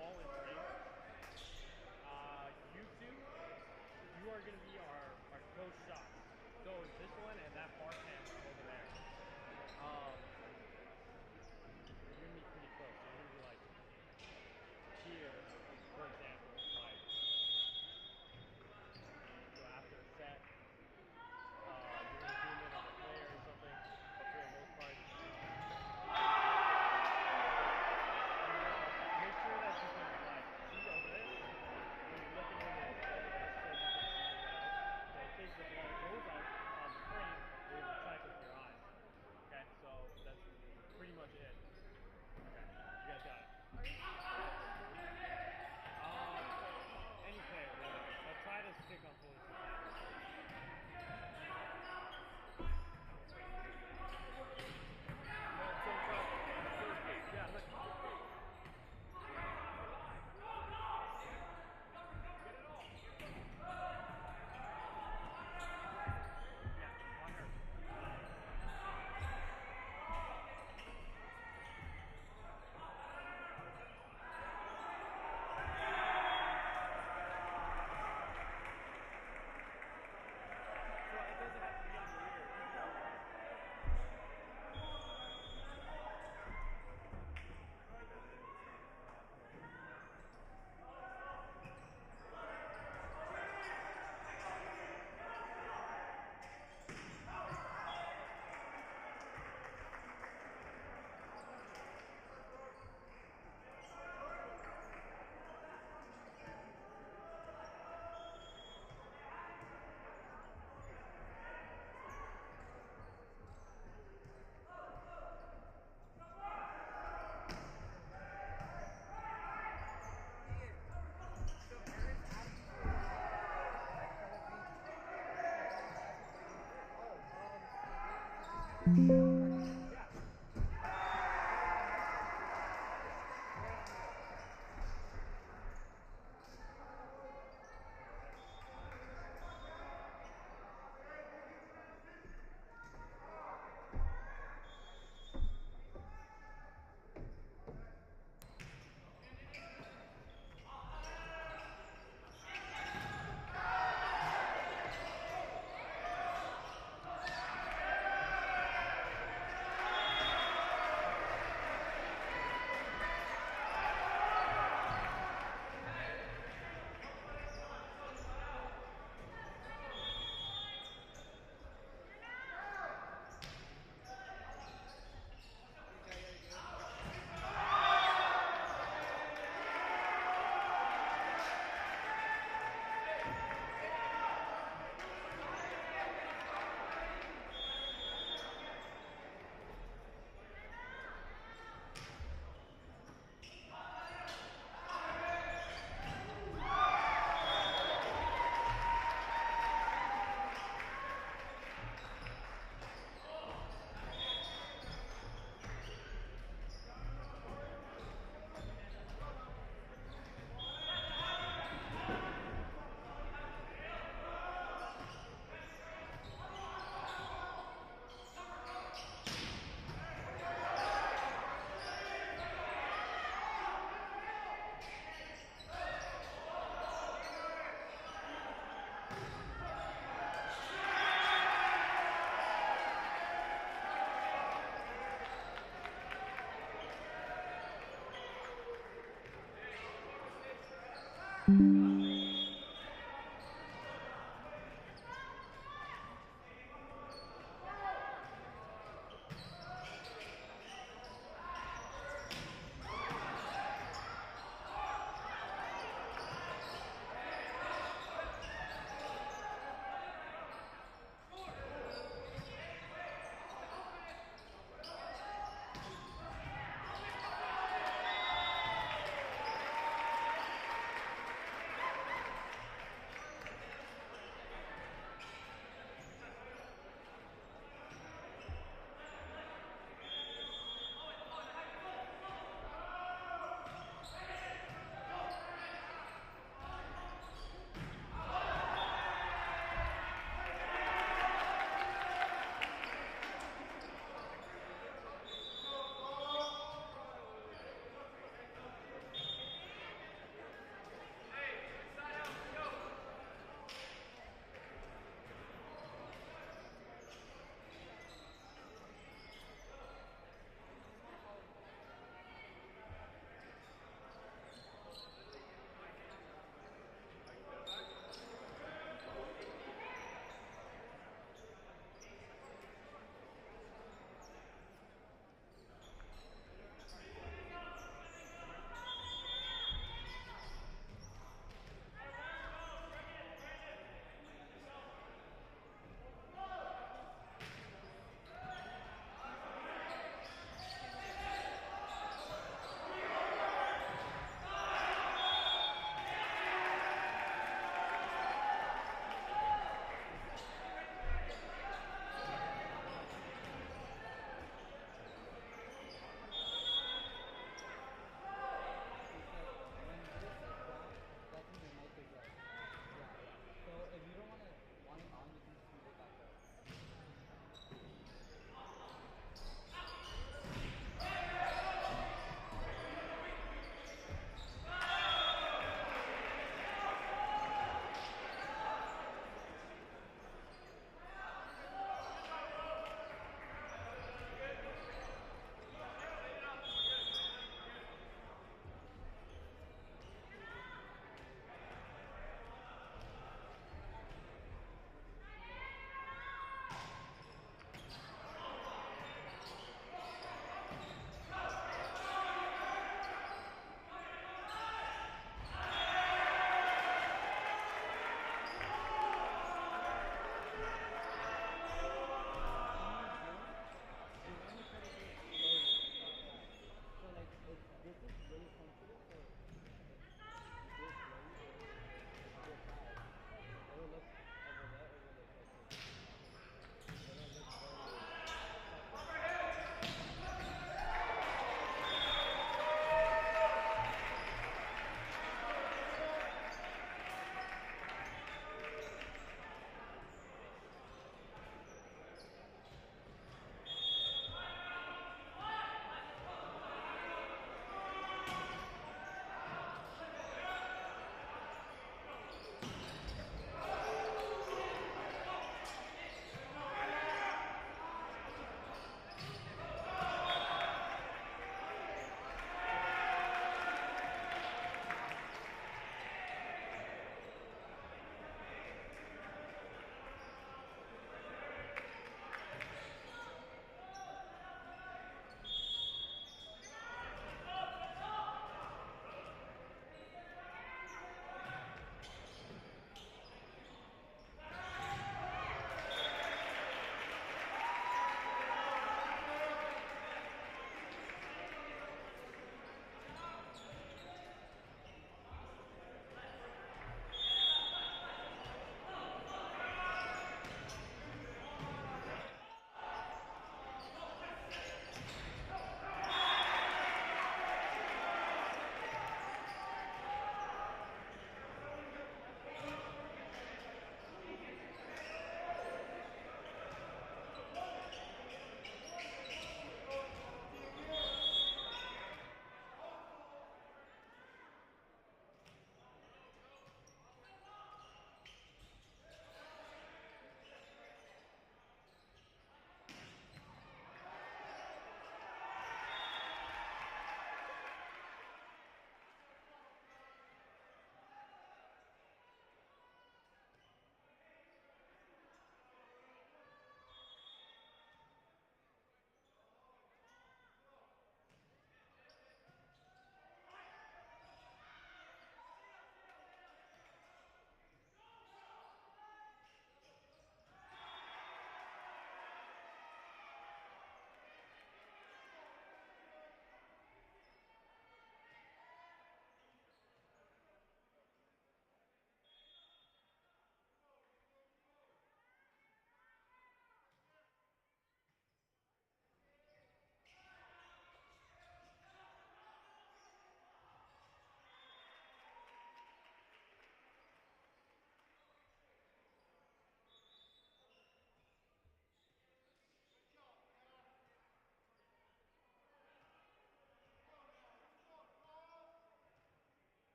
ball in three. You two, you are going to be our close shots. So this one and that bar pan over there. You're going to be pretty close. You're going to be like here, for example, like so after a set, you're going to zoom in on a player or something, but for the most part, make sure that you can like see over this, and you're looking over this so you can see so in case the ball goes out on the frame, you're able to track it with your eyes. Okay, so that's pretty much it. Okay, you guys got it. Any player really, but try to stick on Fullerton. Yeah, look.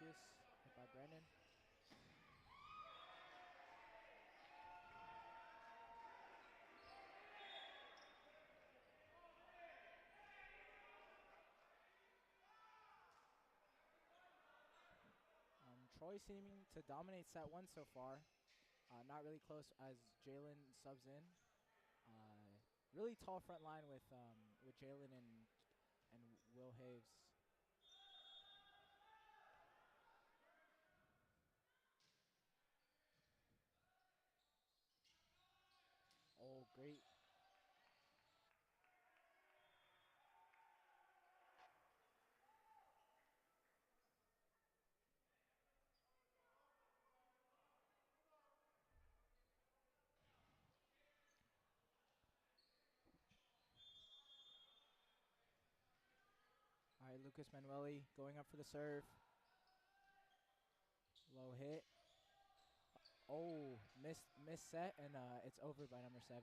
Lucas, hit by Brendan. Troy seeming to dominate set one so far. Not really close as Jalen subs in. Really tall front line with Jalen and Will Haves. Oh, great. All right, Lucas Manueli going up for the serve. Low hit. Oh, missed set, and it's over by number 7.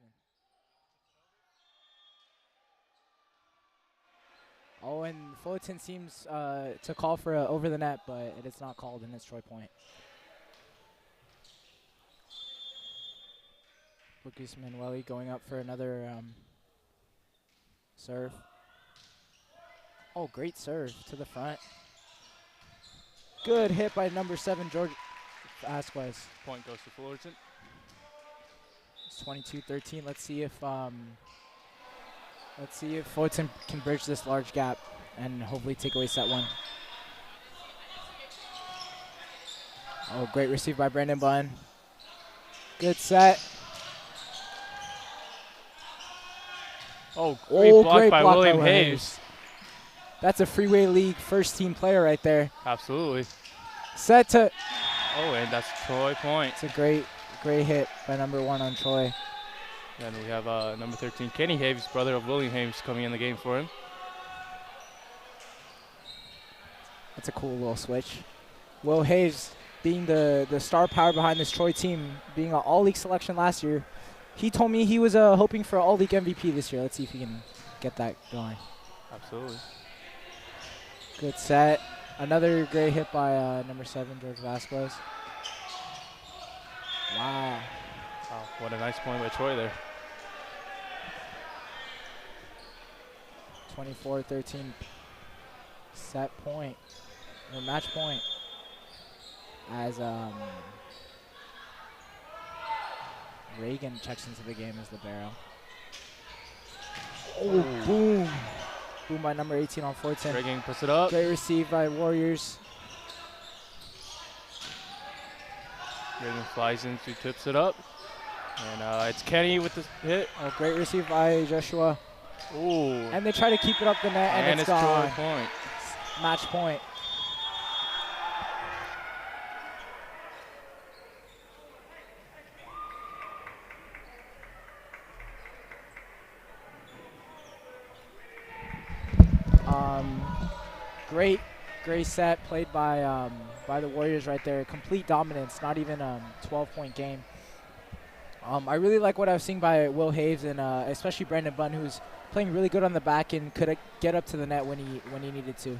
Oh, and Fullerton seems to call for a over the net, but it is not called, and it's Troy point. Lucas Manueli going up for another serve. Oh, great serve to the front. Good hit by number 7, George Vasquez. Point goes to Fullerton. It's 22-13. Let's see if Fullerton can bridge this large gap and hopefully take away set 1. Oh, great receive by Brandon Bunn. Good set. Oh, great block by William Hayes. That's a Freeway League first team player right there. Absolutely. Set to. Oh, and that's Troy point. It's a great hit by number 1 on Troy. And we have number 13, Kenny Haves, brother of William Haves, coming in the game for him. That's a cool little switch. Will Hayes, being the star power behind this Troy team, being an all-league selection last year, he told me he was hoping for all-league MVP this year. Let's see if he can get that going. Absolutely. Good set. Another great hit by number 7, George Vasquez. Wow. Wow, what a nice point by Troy there. 24-13 set point, or match point, as Reagan checks into the game as libero. Oh, boom. Boom by number 18 on Fullerton. Reagan puts it up. Great receive by Warriors. Reagan flies in, she tips it up. And it's Kenny with the hit. Oh, great receive by Joshua. Ooh. And they try to keep it up the net, and it's gone. Troy point. Match point. Great set played by the Warriors right there. Complete dominance, not even 12-point game. I really like what I was seeing by Will Haves and especially Brandon Bunn, who's playing really good on the back and could get up to the net when he needed to.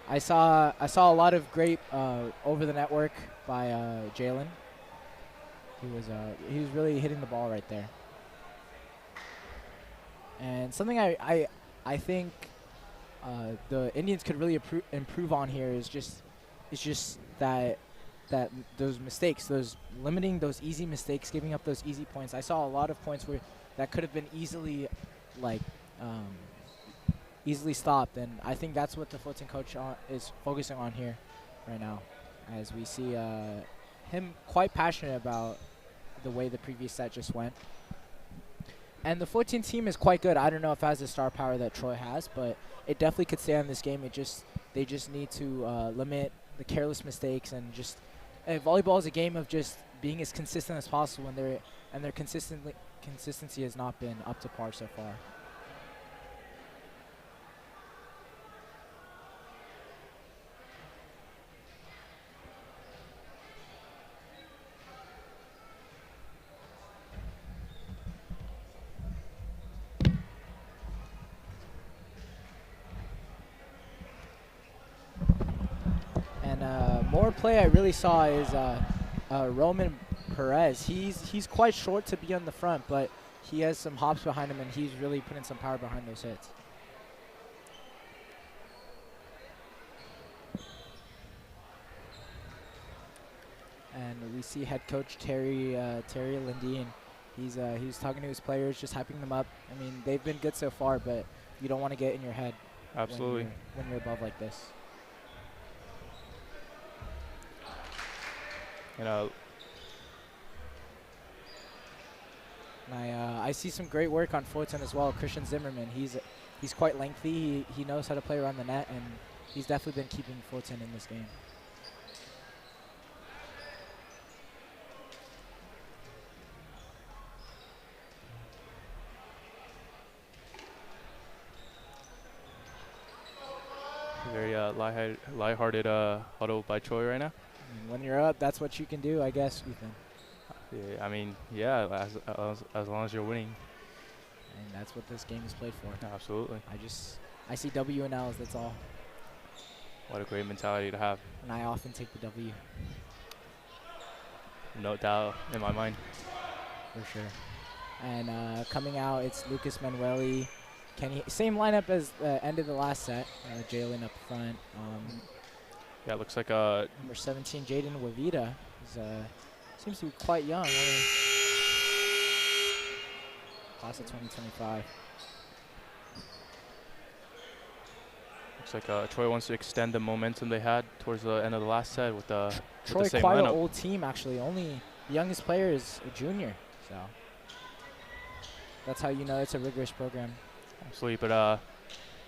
I saw a lot of great over the net work by Jalen. He was really hitting the ball right there. And something I think the Indians could really improve on here is just that those mistakes, those limiting those easy mistakes, giving up those easy points. I saw a lot of points where that could have been easily stopped, and I think that's what the Fullerton coach is focusing on here right now, as we see him quite passionate about the way the previous set just went. And the Fullerton team is quite good. I don't know if it has the star power that Troy has, but it definitely could stay on this game. They just need to limit the careless mistakes, and just volleyball is a game of just being as consistent as possible, and their consistency has not been up to par so far. more play I really saw is Roman Perez. He's quite short to be on the front, but he has some hops behind him, and he's really putting some power behind those hits. And we see head coach Terry Lindeen. He's talking to his players, just hyping them up. I mean, they've been good so far, but you don't want to get in your head. Absolutely. When you're above like this. And I see some great work on Fullerton as well. Christian Zimmerman, he's quite lengthy. He knows how to play around the net, and he's definitely been keeping Fullerton in this game. very lighthearted huddle by Troy right now. And when you're up, that's what you can do, I guess, Ethan. Yeah, I mean, yeah, as long as you're winning. And that's what this game is played for. Absolutely. I see W and L's, that's all. What a great mentality to have. And I often take the W. No doubt in my mind. For sure. And coming out, it's Lucas Manueli. Same lineup as the end of the last set. Jalen up front. Yeah, it looks like number 17, Jaden Wavita. Seems to be quite young. Class of 2025. Looks like Troy wants to extend the momentum they had towards the end of the last set with the Troy, same quite lineup. an old team actually. Only the youngest player is a junior, so that's how you know it's a rigorous program. Absolutely, but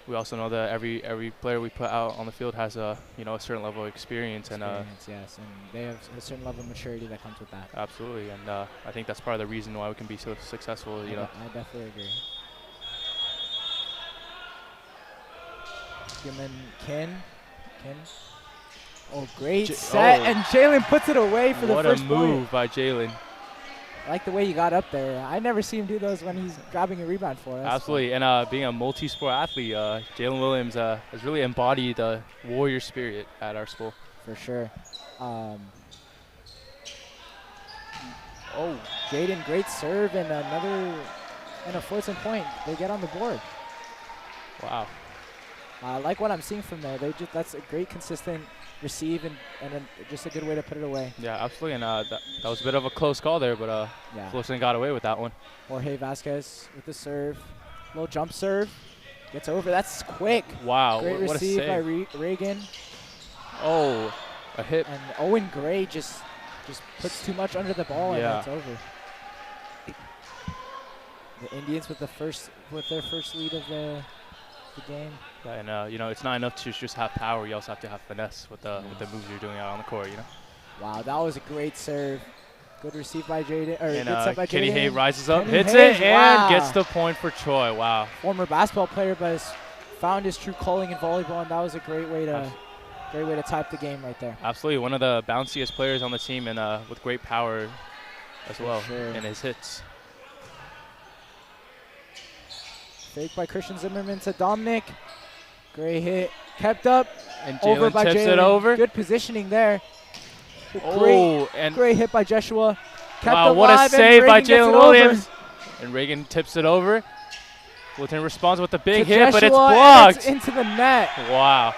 we also know that every player we put out on the field has a certain level of experience and yes, and they have a certain level of maturity that comes with that. Absolutely, and I think that's part of the reason why we can be so successful. I definitely agree. Kin. Oh, great set, and Jalen puts it away for the first point. What a move by Jalen. I like the way you got up there. I never see him do those when he's grabbing a rebound for us. Absolutely, and being a multi-sport athlete, Jalen Williams has really embodied the warrior spirit at our school. For sure. Jaden, great serve, and a Fullerton point. They get on the board. Wow. I like what I'm seeing from there. That's a great consistent receive and just a good way to put it away. Yeah, absolutely, and that was a bit of a close call there, but Fullerton got away with that one. Jorge Vasquez with the serve, little jump serve, gets over. That's quick. Wow, great what receive a save by Reagan. Oh, a hit. And Owen Gray just puts too much under the ball and it's over. The Indians with their first lead of the game. Yeah, and it's not enough to just have power. You also have to have finesse with the moves you're doing out on the court. Wow, that was a great serve. Good receive by Jaden. And good set by Kenny Jaden. Hay rises up, Kenny hits Hayes, it, and gets the point for Troy. Wow. Former basketball player, but has found his true calling in volleyball, and that was a great way to type the game right there. Absolutely, one of the bounciest players on the team, and with great power as well in his hits. Fake by Christian Zimmerman to Dominic. Great hit. Kept up. And over Jalen by tips Jalen. it over. Good positioning there. And great hit by Joshua. Kept wow, what a save by Jalen Williams. And Reagan tips it over. Fullerton responds with a big hit, but it's blocked. It's into the net. Wow.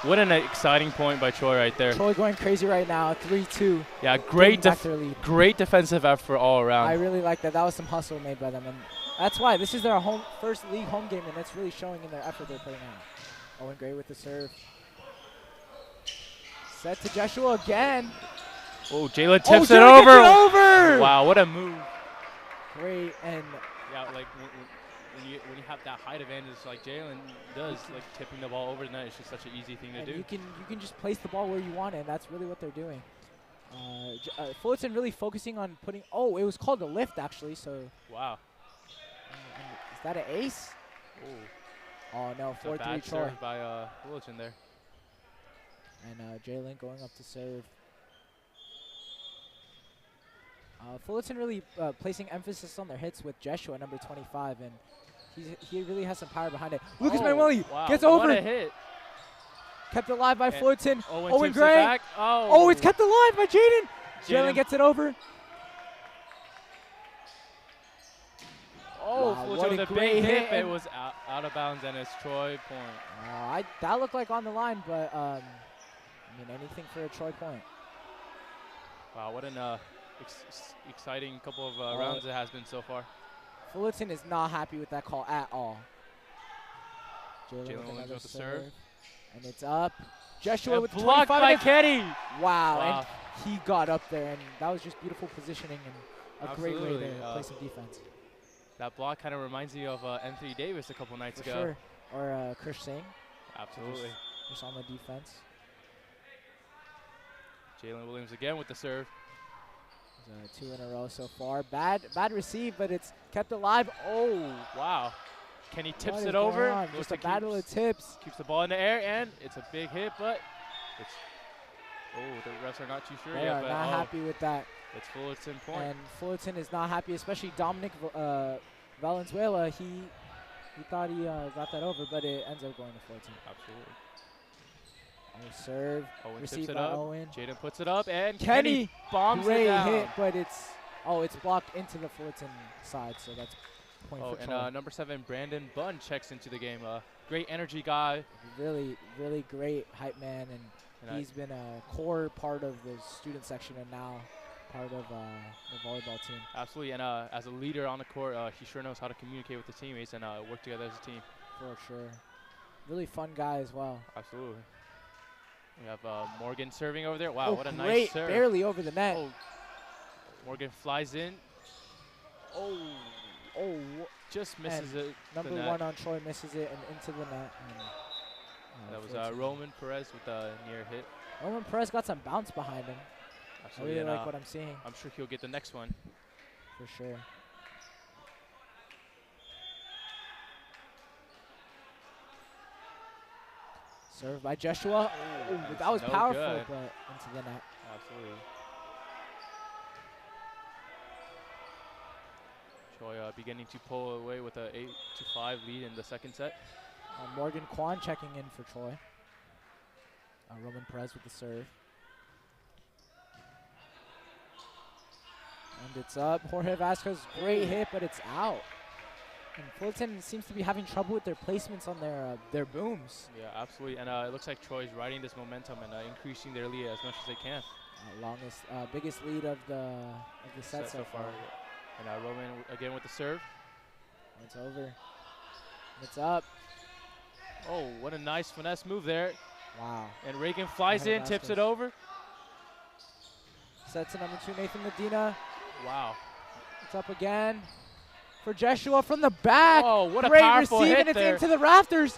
What an exciting point by Troy right there. Troy going crazy right now, 3-2. Yeah, great defensive effort all around. I really like that. That was some hustle made by them. And that's why this is their first league home game, and it's really showing in their effort they're putting out. Owen Gray with the serve. Set to Joshua again. Oh, Jalen tips it over. Gets it over. Wow, what a move. Great. And yeah, like when you have that height advantage like Jalen does, like tipping the ball over the net is just such an easy thing to do. You can just place the ball where you want it, and that's really what they're doing. Fullerton really focusing on putting. Oh, it was called a lift actually. So. Wow. Is that an ace? Oh no, 4-3 Troy. Serve by Fullerton there. And Jalen going up to serve. Fullerton really placing emphasis on their hits with Joshua, number 25, and he really has some power behind it. Lucas Manueli gets over. What a hit. Kept alive by And Fullerton. Owen Owen tips it Gray. back. Oh, it's kept alive by Jaden. Jalen Jaden. gets it over. Oh, Wow, Fullerton what with a a great big hit, hit, but it and- was out of bounds, and it's Troy point. That looked like on the line, but I mean, anything for a Troy point. Wow, what an exciting couple of rounds it has been so far. Fullerton is not happy with that call at all. Jalen with Williams another with the serve. And it's up. Joshua And with blocked 25 by minutes. Kenny. Wow, Wow. and he got up there, and that was just beautiful positioning and a great way Absolutely, to play some defense. That block kind of reminds me of Anthony Davis a couple nights For ago. sure. Or Chris Singh, Absolutely. just on the defense. Jalen Williams again with the serve. 2 in a row so far. Bad receive, but it's kept alive. Oh, Wow. Kenny what tips is it going over. on? Looks Just a like battle of tips. keeps the ball in the air, and it's a big hit, but it's. Oh, the refs are not too sure They yet, are but not happy with that. it's Fullerton point. And Fullerton is not happy, especially Dominic Valenzuela. He thought he got that over, but it ends up going to Fullerton. Absolutely. Oh, serve. Owen tips Received it by up. Owen. Jaden puts it up, and Kenny, bombs great it down. hit, but it's blocked into the Fullerton side, so that's point Oh, for and Troy. number 7, Brandon Bunn checks into the game. Great energy guy. Really, really great hype man, and he's been a core part of the student section and now part of the volleyball team. Absolutely, and as a leader on the court, he sure knows how to communicate with the teammates and work together as a team. For sure. Really fun guy as well. Absolutely. We have Morgan serving over there. Wow, Oh, what a nice great, serve. barely over the net. Oh, Morgan flies in. Oh, just misses it. Number the 1 net. on Troy misses it and into the net. And, That was Fullerton. Roman Perez with a near hit. Roman Perez got some bounce behind him. I Absolutely, really and, like what I'm seeing, I'm sure he'll get the next one. for sure. Served by Joshua. Oh, that's that was no powerful, good. but into the net. Absolutely. Troy beginning to pull away with a 8-5 lead in the second set. Morgan Kwan checking in for Troy. Roman Perez with the serve. And it's up. Jorge Vasquez, great hit, but it's out. And Fullerton seems to be having trouble with their placements on their booms. Yeah, absolutely. And it looks like Troy's riding this momentum and increasing their lead as much as they can. Biggest lead of the set so far. And Roman again with the serve. It's over. It's up. Oh, what a nice finesse move there. Wow. And Reagan flies Jorge in, tips Vasquez. it over. Set to number 2, Nathan Medina. Wow. It's up again for Joshua from the back. Oh, what a great powerful receive, hit and it's there. into the rafters.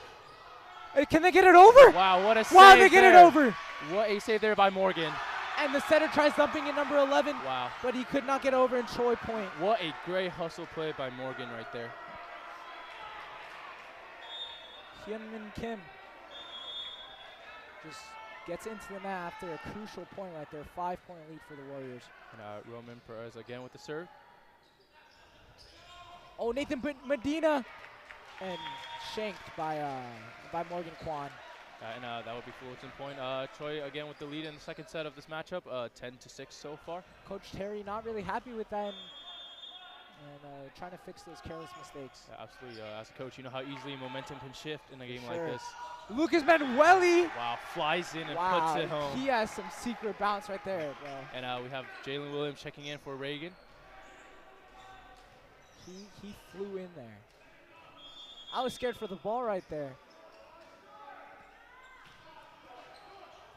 Can they get it over? Wow, what a save Wow, they get it there. over. What a save there by Morgan. And the setter tries dumping in number 11, Wow. but he could not get over in Troy point. What a great hustle play by Morgan right there. Hyunmin Kim just gets into the net after a crucial point right there. 5-point lead for the Warriors. And Roman Perez again with the serve. Oh, Nathan Medina, and shanked by Morgan Kwan. And that would be Fullerton point. Troy again with the lead in the second set of this matchup, 10-6 so far. Coach Terry not really happy with that, and trying to fix those careless mistakes. Yeah, absolutely. As a coach, you know how easily momentum can shift in a game Sure. like this. Lucas Manueli. Wow, flies in and Wow, puts it home. he has some secret bounce right there, bro. And we have Jalen Williams checking in for Reagan. He flew in there. I was scared for the ball right there.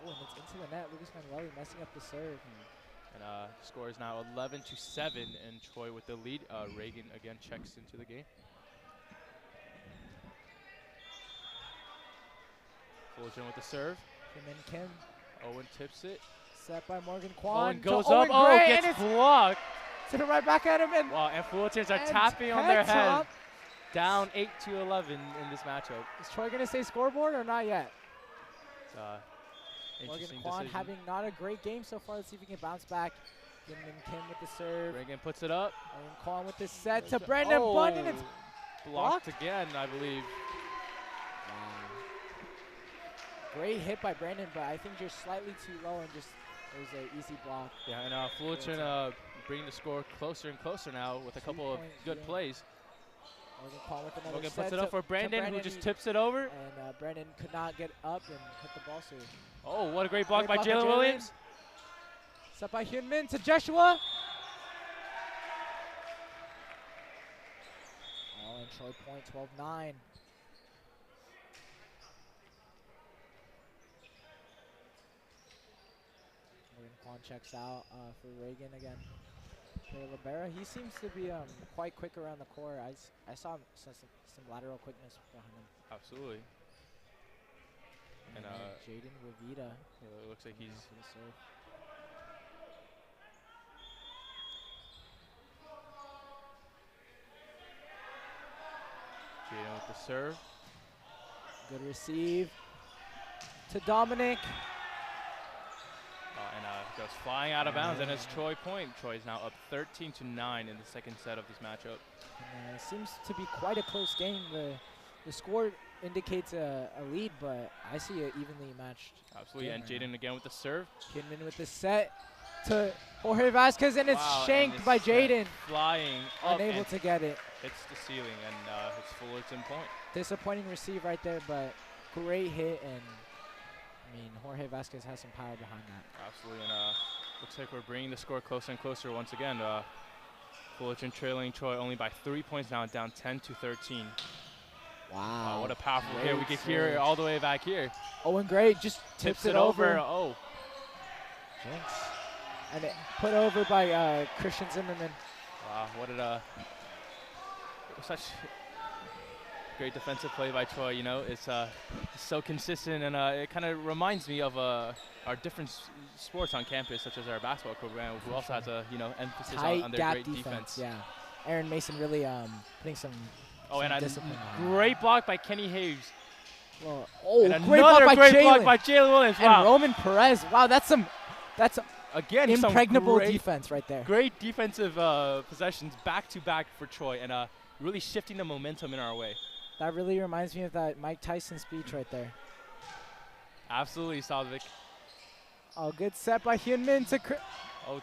Oh, and it's into the net. Lucas Manueli messing up the serve. And score is now 11-7, and Troy with the lead. Reagan again checks into the game. Fullerton with the serve. Kim Owen tips it. set by Morgan Kwan. Owen to goes Owen up. Gray, Oh, and gets it's blocked. to the right back at him. And Wow, and Fullertons are and tapping on their head. top. Down 8-11 in this matchup. Is Troy going to say scoreboard or not yet? It's Morgan interesting Kwan decision. having not a great game so far. Let's see if he can bounce back. Kim with the serve. Reagan puts it up. Morgan Kwan with the set to Brandon Bunn, and it's blocked again, I believe. Great hit by Brandon, but I think just slightly too low and just it was an easy block. Yeah, and Fullerton bringing the score closer and closer now with a couple of good plays. Logan puts it up for Brandon, who just tips it over. And Brandon could not get up and hit the ball serve. Oh, what a great block by Jalen Williams. Set by Hyunmin to Joshua. Oh, and Troy point, 12-9. Quan checks out for Reagan again. For Libera, he seems to be quite quick around the court. I saw some lateral quickness behind him. Absolutely. And Jaden Wavita. It looks like he's for the serve. Jaden with the serve. Good receive to Dominic. And goes flying out of bounds, and it's Troy point. Troy is now up 13-9 in the second set of this matchup. It seems to be quite a close game. The score indicates a lead, but I see it evenly matched. Absolutely, and Jaden again with the serve. Kidman with the set to Jorge Vasquez, and it's shanked by Jaden. Flying up, unable to get it. Hits the ceiling, and it's Fullerton point. Disappointing receive right there, but great hit, and I mean, Jorge Vasquez has some power behind that. Absolutely, and looks like we're bringing the score closer and closer once again. Fullerton trailing Troy only by 3 points now, down 10-13. Wow. What a powerful hit. We can hear it all the way back here. Owen Gray just tips it over. Oh. Jinx. And it put over by Christian Zimmerman. Wow, what did such great defensive play by Troy, you know. It's so consistent, and it kind of reminds me of our different sports on campus, such as our basketball program, who also has a, emphasis on their great defense. Yeah. Aaron Mason really putting some discipline on. Great block by Kenny Hayes. Well, and great block by Jalen Williams. Wow. And Roman Perez. Wow, that's again impregnable defense right there. Great defensive possessions back to back for Troy, and really shifting the momentum in our way. That really reminds me of that Mike Tyson speech right there. Absolutely, Salvik. Oh, good set by Hyunmin to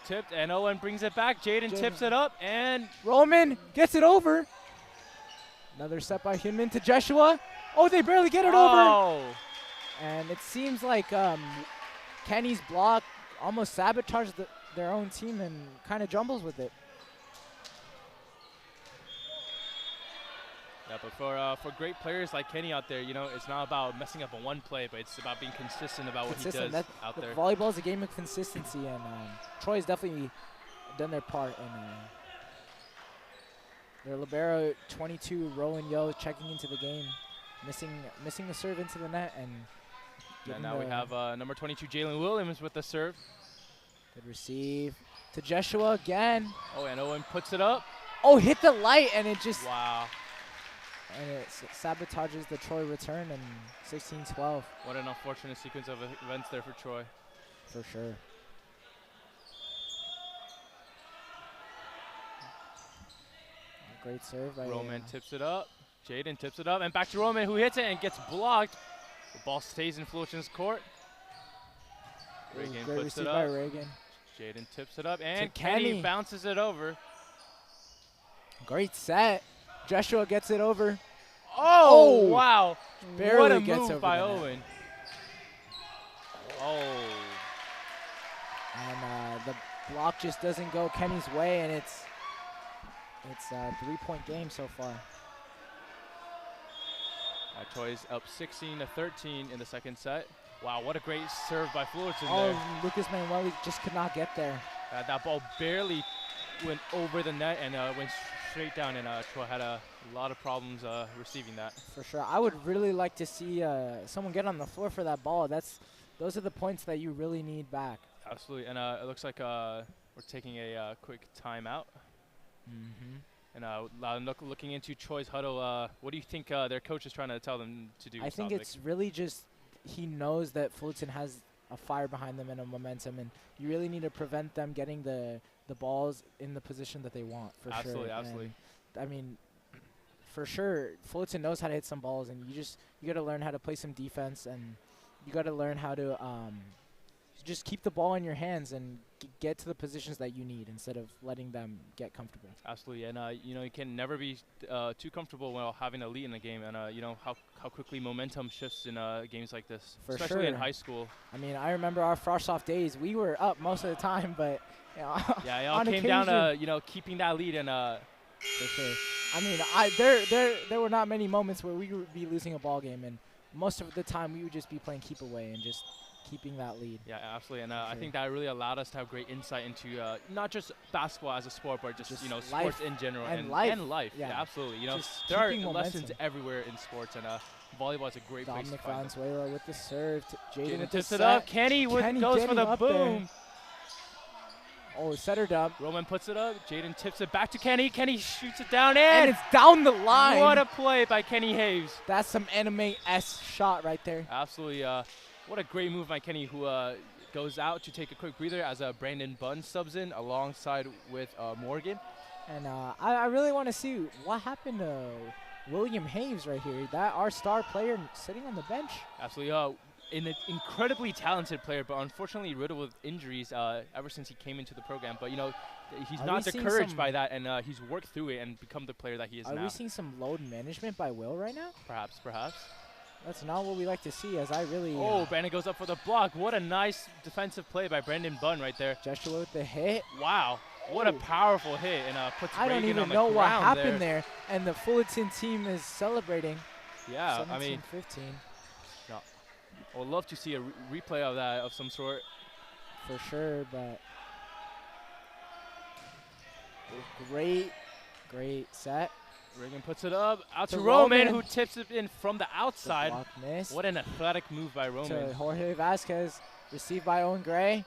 tipped, and Owen brings it back. Jaden tips it up, and Roman gets it over. Another set by Hyunmin to Joshua. Oh, they barely get it over. And it seems like Kenny's block almost sabotaged their own team and kind of jumbles with it. Yeah, but for great players like Kenny out there, it's not about messing up on one play, but it's about being consistent about what he does out there. Volleyball is a game of consistency, and Troy's definitely done their part. And their libero 22, Rowan Yo, checking into the game, missing the serve into the net, and now we have number 22, Jalen Williams with the serve. Good receive to Joshua again. Oh, and Owen puts it up. Oh, hit the light, and it just and it sabotages the Troy return, and 16-12. What an unfortunate sequence of events there for Troy. For sure. Great serve by Roman tips it up. Jaden tips it up, and back to Roman, who hits it and gets blocked. The ball stays in Fullerton's court. Reagan puts it up. By Reagan. Jaden tips it up, and Kenny bounces it over. Great set. Joshua gets it over. Oh, wow. Barely what a gets move over by Owen. Oh. And the block just doesn't go Kenny's way, and it's a 3-point game so far. Troy's up 16-13 in the second set. Wow, what a great serve by Fullerton there. Oh, Lucas Manueli just could not get there. That ball barely went over the net and went straight down, and Troy had a lot of problems receiving that. For sure. I would really like to see someone get on the floor for that ball. Those are the points that you really need back. Absolutely, and it looks like we're taking a quick timeout. Mm-hmm. And looking into Troy's huddle, what do you think their coach is trying to tell them to do? I think it's really just he knows that Fullerton has a fire behind them and a momentum, and you really need to prevent them getting the balls in the position that they want, for sure. Absolutely. And I mean, for sure, Fullerton knows how to hit some balls, and you got to learn how to play some defense and you got to learn how to just keep the ball in your hands and get to the positions that you need instead of letting them get comfortable. Absolutely, and you know, you can never be too comfortable while having a lead in the game, and you know how quickly momentum shifts in games like this, For especially in sure. high school. I mean, I remember our frosh off days. We were up most of the time, but you know, Yeah, it all on came down to occasion- you know keeping that lead and For sure. I mean, there were not many moments where we would be losing a ball game, and most of the time we would just be playing keep away and just keeping that lead. yeah, absolutely, and I Sure. think that really allowed us to have great insight into not just basketball as a sport, but just you know life sports in general and life. and life. Yeah. Absolutely. You know, Just there are keeping lessons momentum. everywhere in sports, and volleyball is a great place to Dominic find them. Valenzuela with the serve. Jaden Jaden with the tips it set. up. Kenny goes for getting the up there. boom. Oh, setter dump. Roman puts it up. Jaden tips it back to Kenny. Kenny shoots it down And and it's down the line. what a play by Kenny Hayes. That's some anime-esque shot right there. Absolutely. What a great move by Kenny, who goes out to take a quick breather as Brandon Bunn subs in alongside with Morgan. And I really want to see what happened to William Hayes right here. That our star player sitting on the bench. Absolutely. An incredibly talented player, but unfortunately riddled with injuries ever since he came into the program. But, you know, he's Are not we seeing discouraged some- by that, and he's worked through it and become the player that he is Are now. we seeing some load management by Will right now? Perhaps. That's not what we like to see, as I really... Oh, Brandon goes up for the block. What a nice defensive play by Brandon Bunn right there. Joshua with the hit. Wow. What a Oh. powerful hit, and puts I don't Reagan even on the know what ground happened there. And the Fullerton team is celebrating. Yeah, I mean, 17-15. I would love to see a replay of that of some sort. For sure, but great set. Reagan puts it up out To to Roman, Roman. who tips it in from the The outside. block missed. What an athletic move by To Roman. Jorge Vasquez, received by Owen Gray.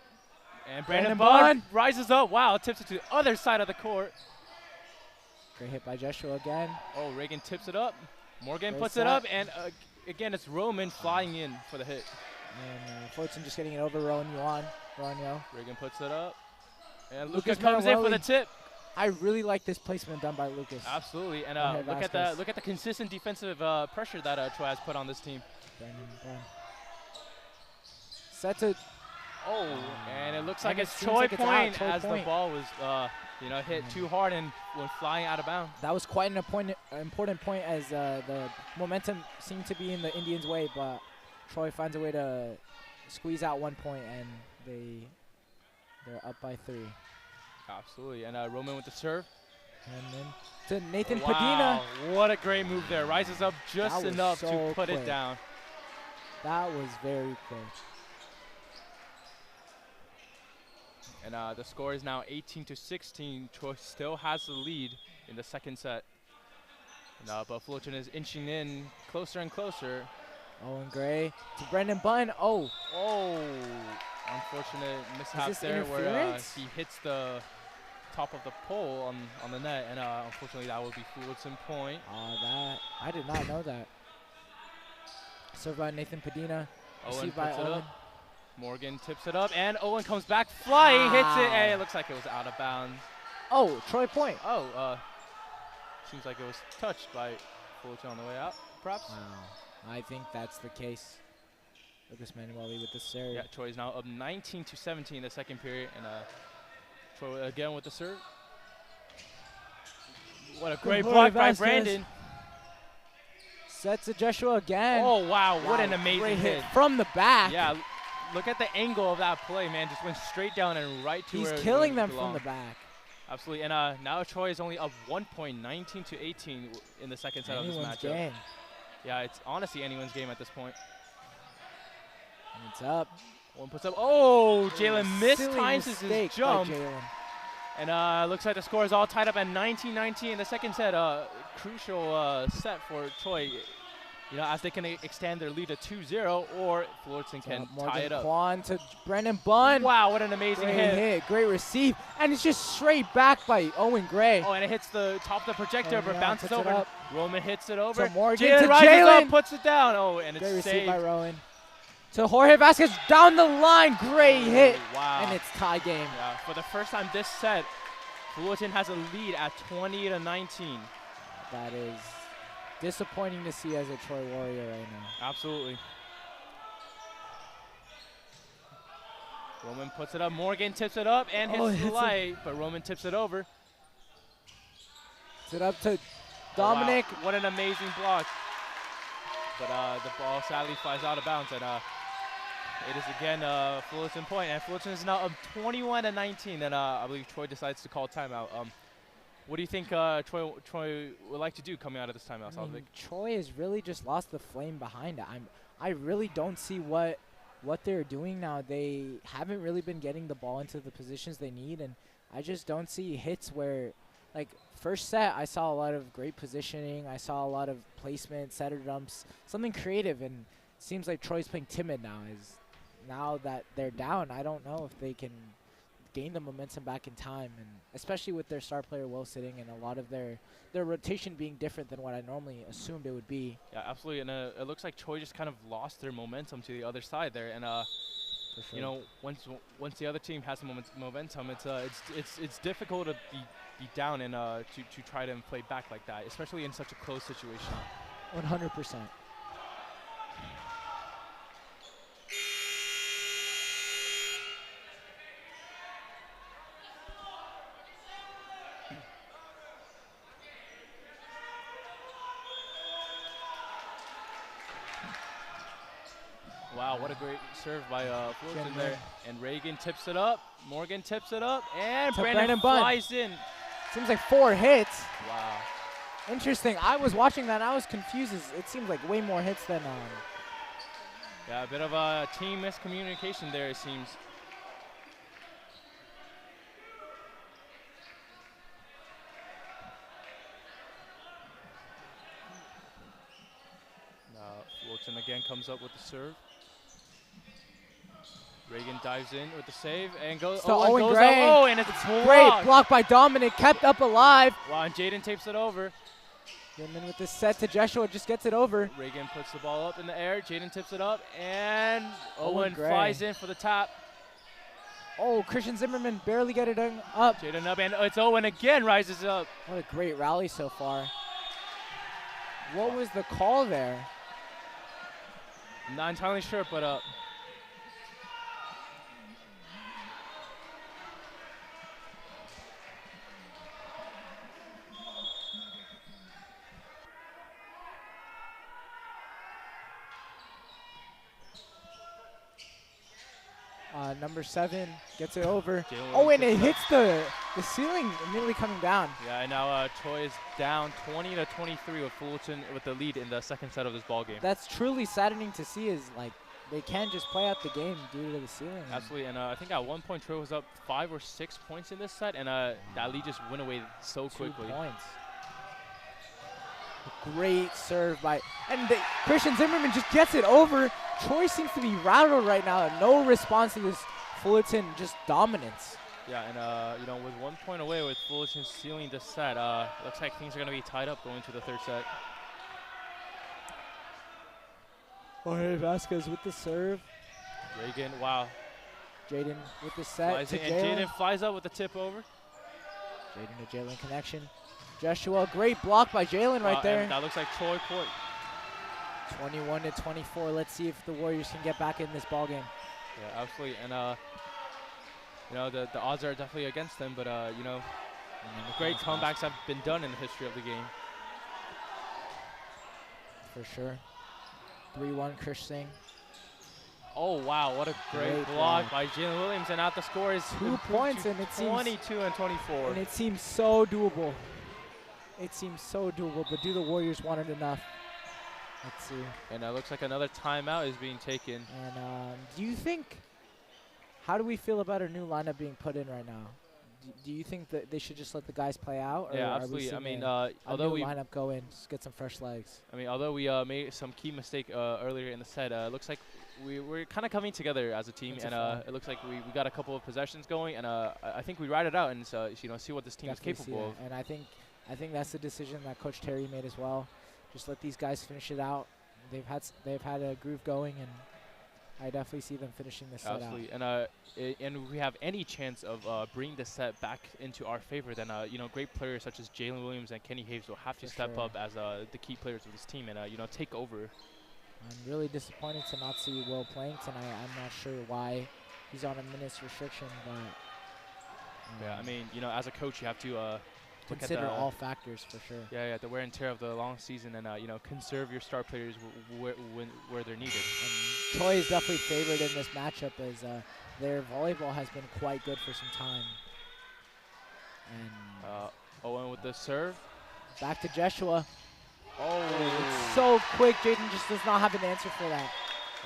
And Brandon Brandon Bunn rises up. Wow, tips it to the other side of the court. Great hit by Joshua again. Oh, Reagan tips it up. Morgan Great puts set. it up, and again, it's Roman flying in for the hit. And Fullerton just getting it over Rowan Yo. Reagan puts it up. And Lucas Lucas comes in for the Manueli. tip. I really like this placement done by Lucas. Absolutely, and Jorge Vasquez. look at the consistent defensive pressure that Troy has put on this team. Brandon Bunn. Set to Oh, and it looks And like it it's seems Troy like it's out, point Troy as the point. ball was hit too hard and went flying out of bounds. that was quite an important point as the momentum seemed to be in the Indians' way, but Troy finds a way to squeeze out 1 point, and they're up by 3. Absolutely, and Roman with the serve. And then to Nathan Wow, Padina. what a great move there. Rises up just That was enough so to put quick. it down. That was very quick. And the score is now 18-16. Troy still has the lead in the second set. And, but Fullerton is inching in closer and closer. Owen Gray to Brendan Bunn. Oh, Oh, unfortunate mishap this there where interference? he hits the top of the pole on the net, and unfortunately that would be Fullerton point. that I did not know that. Served by Nathan Padina. Owen Received by puts it Owen. up. Morgan tips it up, and Owen comes back flying, hits it, Ah. and it looks like it was out of bounds. Oh, Troy point. Oh, seems like it was touched by Fullerton on the way out, perhaps. Wow, I think that's the case. Lucas Manueli with the serve. Yeah, Troy is now up 19-17 in the second period, and Troy again with the serve. What a great Jorge block by Vasquez. Brandon. Set to Joshua again. Oh, wow, what an Wow, amazing great hit. from the back. Yeah, look at the angle of that play, man. Just went straight down and right to He's where killing it them belonged. from the back. Absolutely, and now Troy is only up 1 point, 19-18 in the second set of Anyone's this matchup. game. Yeah, it's honestly anyone's game at this point. And it's up. One puts up. Oh, Jalen Silly mistimes his mistake by jump. Jalen. And looks like the score is all tied up at 19-19 in the second set. Crucial set for Troy, you know, as they can extend their lead to 2-0, or Fullerton can tie Morgan it up. Kwan to Brendan Bunn. Wow, what an amazing Great hit. hit, great receive, and it's just straight back by Owen Gray. Oh, and it hits the top of the projector, And but yeah, bounces puts it over. up. Roman hits it over. To Morgan, Jalen to rises Jalen. up, puts it down. Oh, and Great it's receive saved. by Rowan. To Jorge Vasquez down the line, great hit, Wow. and it's tie game. Yeah, for the first time this set, Fullerton has a lead at 20-19. That is disappointing to see as a Troy Warrior right now. Absolutely. Roman puts it up. Morgan tips it up and hits the light, but Roman tips it over. It's it up to Dominic. Oh, wow. What an amazing block. But the ball sadly flies out of bounds, and it is again Fullerton point, and Fullerton is now up 21-19, and I believe Troy decides to call timeout. What do you think Troy would like to do coming out of this timeout, Salvik? Troy has really just lost the flame behind it. I really don't see what they're doing now. They haven't really been getting the ball into the positions they need, and I just don't see hits where, like, first set, I saw a lot of great positioning. I saw a lot of placement, setter dumps, something creative, and it seems like Troy's playing timid now. Now that they're down, I don't know if they can gain the momentum back in time, and especially with their star player Will sitting and a lot of their rotation being different than what I normally assumed it would be. Yeah, absolutely, and it looks like Troy just kind of lost their momentum to the other side there, and you know, once the other team has some momentum, it's difficult to be down and to try to play back like that, especially in such a close situation. 100%. Wow, what a great serve by Fullerton there. And Reagan tips it up. Morgan tips it up. And Brandon flies in. Seems like 4 hits. Wow. Interesting. I was watching that and I was confused. It seems like way more hits than yeah, a bit of a team miscommunication there, it seems. Fullerton again comes up with the serve. Reagan dives in with the save and goes. Owen goes Gray. Up. Oh, and it's blocked. Great block by Dominic, kept up alive. Wow, and Jaden tapes it over. Goodman with the set to Joshua, just gets it over. Reagan puts the ball up in the air. Jaden tips it up, and Owen flies in for the tap. Oh, Christian Zimmerman barely get it up. Jaden up, and it's Owen again rises up. What a great rally so far. What was the call there? I'm not entirely sure, but number 7 gets it over. Oh, and it hits the ceiling, immediately coming down. Yeah, and now Troy is down 20-23 with Fullerton with the lead in the second set of this ball game. That's truly saddening to see, is like they can't just play out the game due to the ceiling. Absolutely, and I think at one point Troy was up 5 or 6 points in this set, and that lead just went away so 2 quickly. points. Great serve by, and Christian Zimmerman just gets it over. Troy seems to be rattled right now. No response to this Fullerton just dominance. Yeah, and you know, with 1 point away with Fullerton sealing the set, looks like things are going to be tied up going to the third set. Jorge Vasquez with the serve. Reagan, wow. Jaden with the set to and Jaden flies up with the tip over. Jaden to Jalen connection. Joshua, great block by Jalen right there. And that looks like Troy point. 21-24. Let's see if the Warriors can get back in this ball game. Yeah, absolutely. And you know, the odds are definitely against them, but you know, great comebacks have been done in the history of the game. For sure. 3-1 Krish Singh. Oh wow, what a great block by Jalen Williams, and now the score is 2 points, and it seems 22-24. And it seems so doable. It seems so doable, but do the Warriors want it enough? Let's see. And it looks like another timeout is being taken. And do you think, how do we feel about our new lineup being put in right now? Do you think that they should just let the guys play out? Or yeah, absolutely. I mean, although we lineup go in, just get some fresh legs. I mean, although we made some key mistake earlier in the set, it looks like we're kind of coming together as a team, and it looks like we got a couple of possessions going, and I think we ride it out and you know, see what this team is capable of. And I think that's the decision that Coach Terry made as well. Just let these guys finish it out. They've had a groove going, and I definitely see them finishing this set out. Absolutely, and if we have any chance of bringing the set back into our favor, then you know, great players such as Jalen Williams and Kenny Hayes will have to step up as the key players of this team and you know, take over. I'm really disappointed to not see Will playing tonight. I'm not sure why he's on a minutes restriction, but Yeah, I mean, you know, as a coach, you have to look at consider the all factors for sure. yeah, the wear and tear of the long season, and you know, conserve your star players where they're needed. And Troy is definitely favored in this matchup as their volleyball has been quite good for some time. And Owen with the serve. back to Joshua. Oh, It's so quick. Jaden just does not have an answer for that.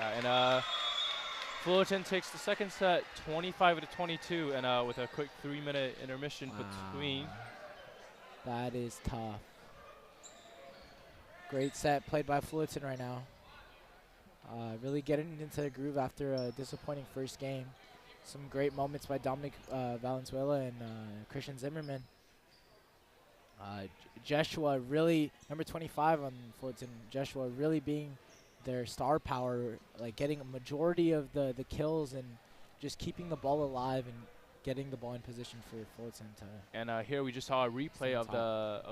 And Fullerton takes the second set, 25-22, and with a quick 3-minute intermission between. That is tough. Great set played by Fullerton right now. Really getting into the groove after a disappointing first game. Some great moments by Dominic Valenzuela and Christian Zimmerman. Joshua really, number 25 on Fullerton, Joshua really being their star power, like getting a majority of the kills and just keeping the ball alive and getting the ball in position for Fullerton to. And here we just saw a replay of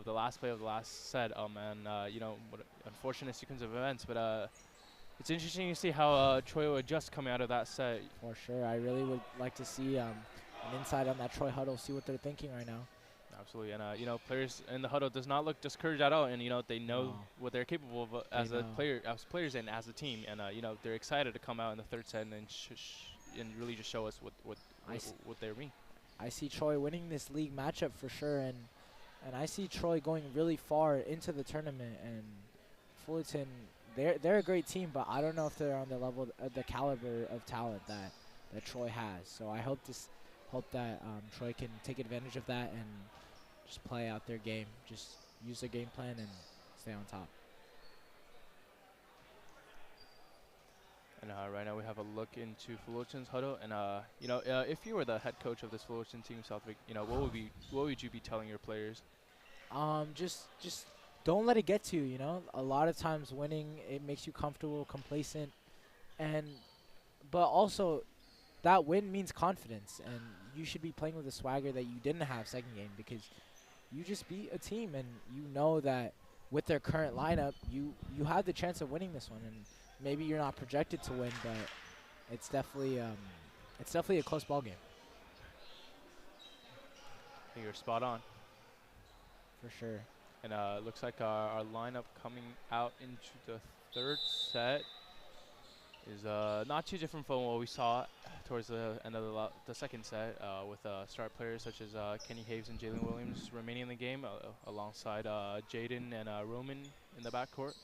the last play of the last set. And you know, what an unfortunate sequence of events, but it's interesting to see how Troy will adjust coming out of that set. For sure, I really would like to see an insight on that Troy huddle, see what they're thinking right now. Absolutely, and you know, players in the huddle does not look discouraged at all, and you know, they know what they're capable of as players and as a team, and you know, they're excited to come out in the third set and and really just show us what they mean. I see Troy winning this league matchup for sure, and I see Troy going really far into the tournament. And Fullerton, they're a great team, but I don't know if they're on the level, the caliber of talent that Troy has. So I hope that Troy can take advantage of that and just play out their game, just use their game plan and stay on top. And right now we have a look into Fullerton's huddle, and you know, if you were the head coach of this Fullerton team, Southwick, you know, what would you be telling your players? Just don't let it get to you. You know, a lot of times winning, it makes you comfortable, complacent, but also that win means confidence, and you should be playing with a swagger that you didn't have second game, because you just beat a team, and you know that with their current lineup, you have the chance of winning this one. And maybe you're not projected to win, but it's definitely a close ball game. I think you're spot on. For sure. And looks like our lineup coming out into the third set is not too different from what we saw towards the end of the second set, with star players such as Kenny Haves and Jalen Williams remaining in the game, alongside Jaden and Roman in the backcourt.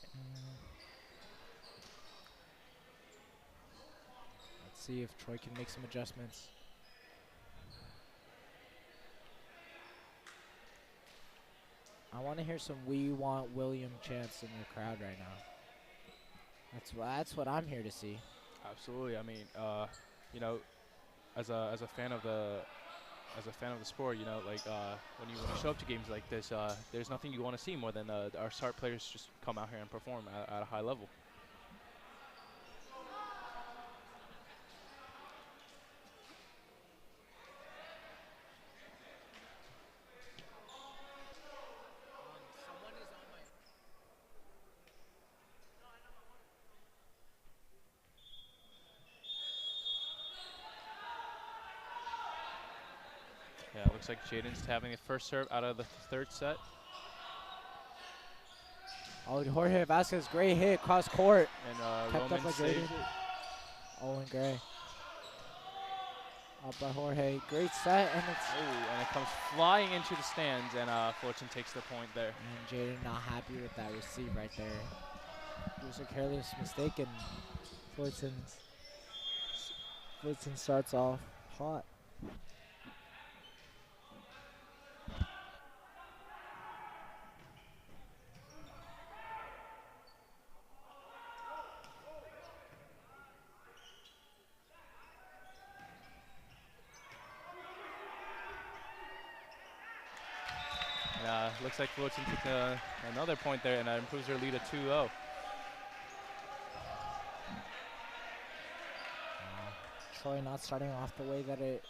Let's see if Troy can make some adjustments. I want to hear some "We Want William" chants in the crowd right now. That's what I'm here to see. Absolutely. I mean, you know, as a fan of the sport, you know, like when you show up to games like this, there's nothing you want to see more than our star players just come out here and perform at a high level. Yeah, it looks like Jaden's having the first serve out of the third set. Oh, Jorge Vasquez, great hit, cross court. And kept Roman up by saved Jaden. it. Owen Gray. Up by Jorge, great set, and it's. Oh, and it comes flying into the stands, and Fullerton takes the point there. And Jaden not happy with that receive right there. It was a careless mistake, and Fullerton starts off hot. Looks like Fullerton took another point there, and improves their lead to 2-0. Troy not starting off the way that it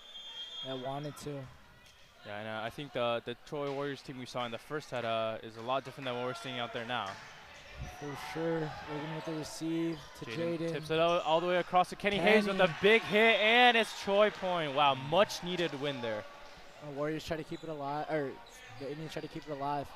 wanted to. Yeah, and I think the Troy Warriors team we saw in the first set is a lot different than what we're seeing out there now. For sure. Reagan with the receive to Jaden. Tips it out all the way across to Kenny Hayes with a big hit, and it's Troy point. Wow, much needed win there. Warriors try to keep it alive, or the Indians try to keep it alive.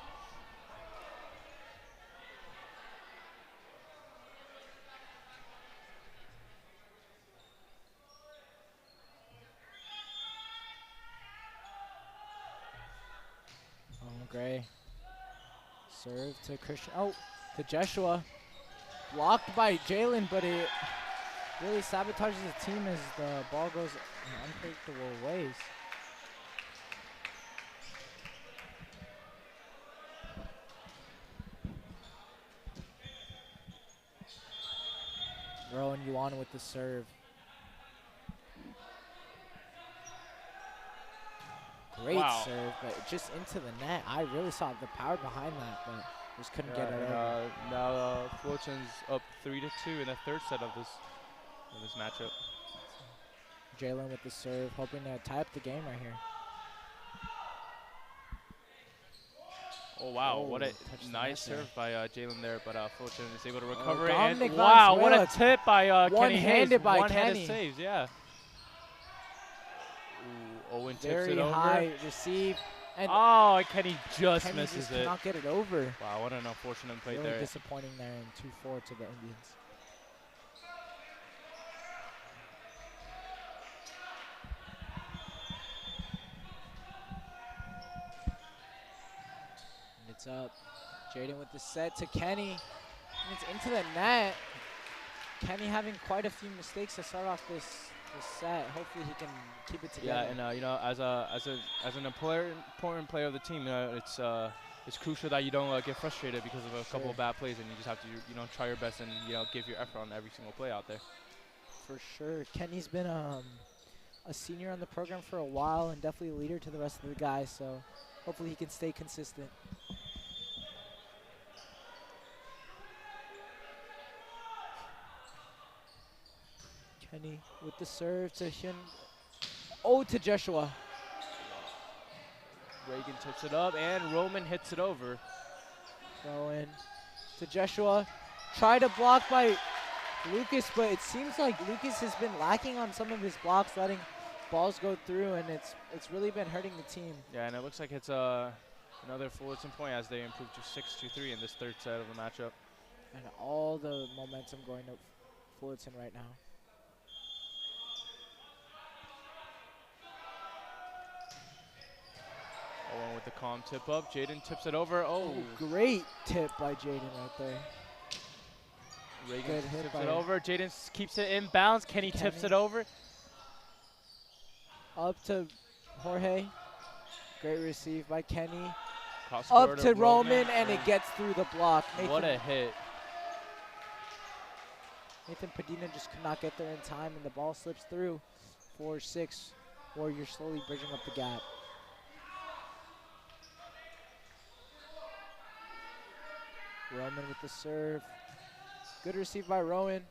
Gray. Serve to Christian. Oh, to Joshua. Blocked by Jalen, but it really sabotages the team as the ball goes in unpredictable ways. Rowan Yuan with the serve. Great serve, but just into the net. I really saw the power behind that, but just couldn't get it over. Now Fullerton's up 3-2 in the third set of this matchup. Jalen with the serve, hoping to tie up the game right here. Oh wow, what a nice serve by Jalen there, but Fullerton is able to recover it. And wow, what a tip by Kenny Hayes. One-handed by One-handed Kenny. saves, yeah. Owen tips Very it over. high receive. And Kenny just misses just it. cannot get it over. Wow, what an unfortunate play Really there. disappointing there in 2-4 to the Indians. And it's up. Jaden with the set to Kenny. And it's into the net. Kenny having quite a few mistakes to start off this set. Hopefully he can keep it together. Yeah, and you know, as an important player of the team, it's crucial that you don't get frustrated because of a couple of bad plays, and you just have to try your best and give your effort on every single play out there. For sure, Kenny's been a senior on the program for a while and definitely a leader to the rest of the guys. So hopefully he can stay consistent. Kenny with the serve to Hyun. Oh, to Joshua. Reagan tips it up, and Roman hits it over. Going to Joshua. Try to block by Lucas, but it seems like Lucas has been lacking on some of his blocks, letting balls go through, and it's really been hurting the team. Yeah, and it looks like it's another Fullerton point as they improve to 6-3 in this third set of the matchup. And all the momentum going to Fullerton right now. Owen with the calm tip up. Jaden tips it over. Oh, great tip by Jaden right there. Reagan tips it over. Jaden keeps it in bounds. Kenny tips it over. Up to Jorge. Great receive by Kenny. Up to Roman, and it gets through the block. What a hit. Nathan Padina just could not get there in time, and the ball slips through. 4-6. Warriors slowly bridging up the gap. Roman with the serve. Good receive by Rowan.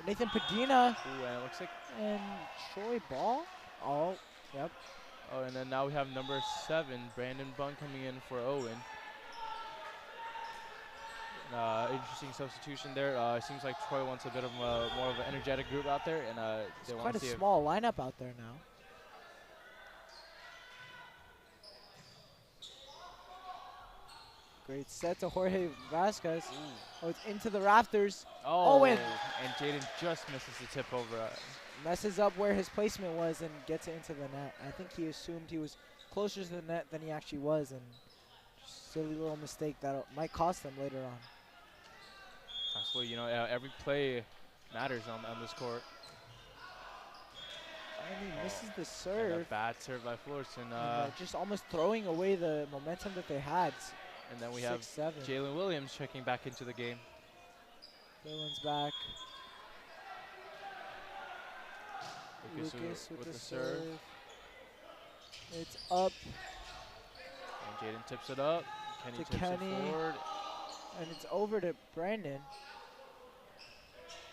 Nathan Padina. Ooh, and it looks like. And Troy Ball. Oh, yep. Oh, and then now we have number 7, Brandon Bunn, coming in for Owen. Interesting substitution there. It seems like Troy wants a bit of more of an energetic group out there, and they want to see quite a small lineup out there now. Great set to Jorge Vasquez. Ooh. Oh, it's into the rafters. Oh, and Jaden just misses the tip over. Messes up where his placement was and gets it into the net. I think he assumed he was closer to the net than he actually was, and just silly little mistake that might cost them later on. Absolutely, every play matters on this court. And he misses the serve. And a bad serve by Fullerton. Just almost throwing away the momentum that they had. And then we have Jalen Williams checking back into the game. Jalen's back. Lucas with the serve. It's up. And Jaden tips it up. Kenny tips it forward. And it's over to Brandon.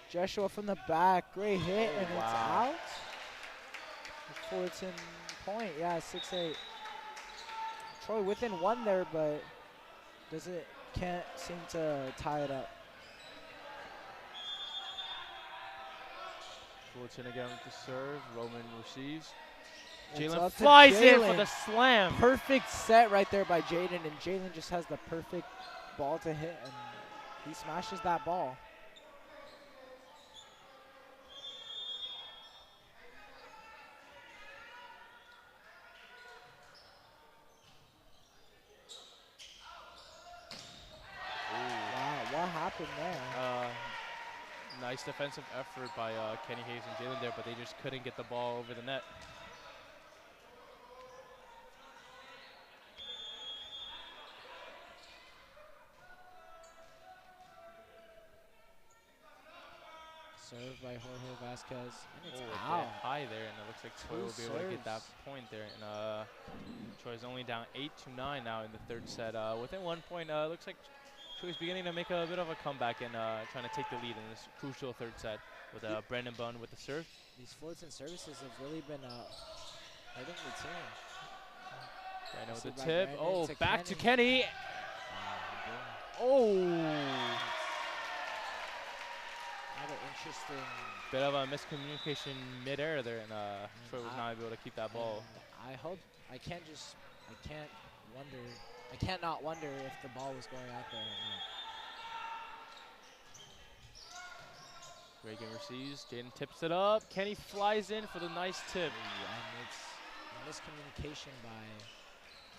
Joshua from the back. Great hit, and it's out. Fullerton point. Yeah, 6-8. Troy within one there, but doesn't can't seem to tie it up. Fullerton again with the serve. Roman receives. It's Jalen up to flies in for Jalen. the slam. Perfect set right there by Jaden, and Jalen just has the perfect ball to hit, and he smashes that ball. Wow, what happened there? Nice defensive effort by Kenny Hayes and Jalen there, but they just couldn't get the ball over the net. Serve by Jorge Vasquez, and it's Oh, a out. bit high there, and it looks like Troy will be able to get that point there. And Troy's only down 8-9 now in the third set. Within 1 point, looks like Troy's beginning to make a bit of a comeback and trying to take the lead in this crucial third set with Brandon Bunn with the serve. These Fullerton services have really been hurting the team. Brandon with See the by tip. Brandon Oh, to back to Kenny. Kenny. Oh. Another interesting. Bit of a miscommunication mid-air there, and Troy was not able to keep that ball. I hope I can't not wonder if the ball was going out there or not. Reagan receives. Jaden tips it up. Kenny flies in for the nice tip. And it's a miscommunication by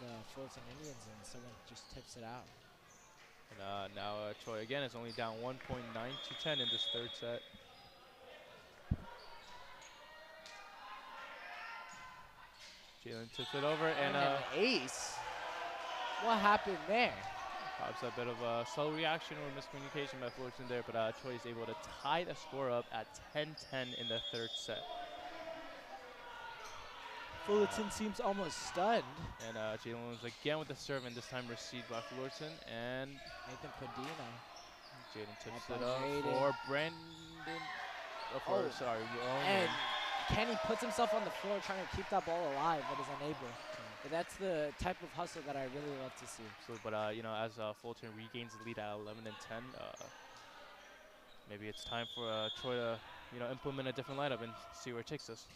the Fullerton Indians, and someone just tips it out. And now Troy again is only down 1.9-10 in this third set. Jalen tips it over, and an ace. What happened there? perhaps a bit of a slow reaction or miscommunication by Fullerton there, but Troy is able to tie the score up at 10-10 in the third set. Fullerton seems almost stunned. And Jalen was again with the serve, and this time received by Fullerton, and Nathan Padina. Jaden tips Up it by up Jaden. for Brandon. Oh, Sorry, Roman. And Kenny puts himself on the floor trying to keep that ball alive, but is unable. But that's the type of hustle that I really love to see. So, but you know, as Fullerton regains the lead at 11-10, maybe it's time for Troy to, you know, implement a different lineup and see where it takes us.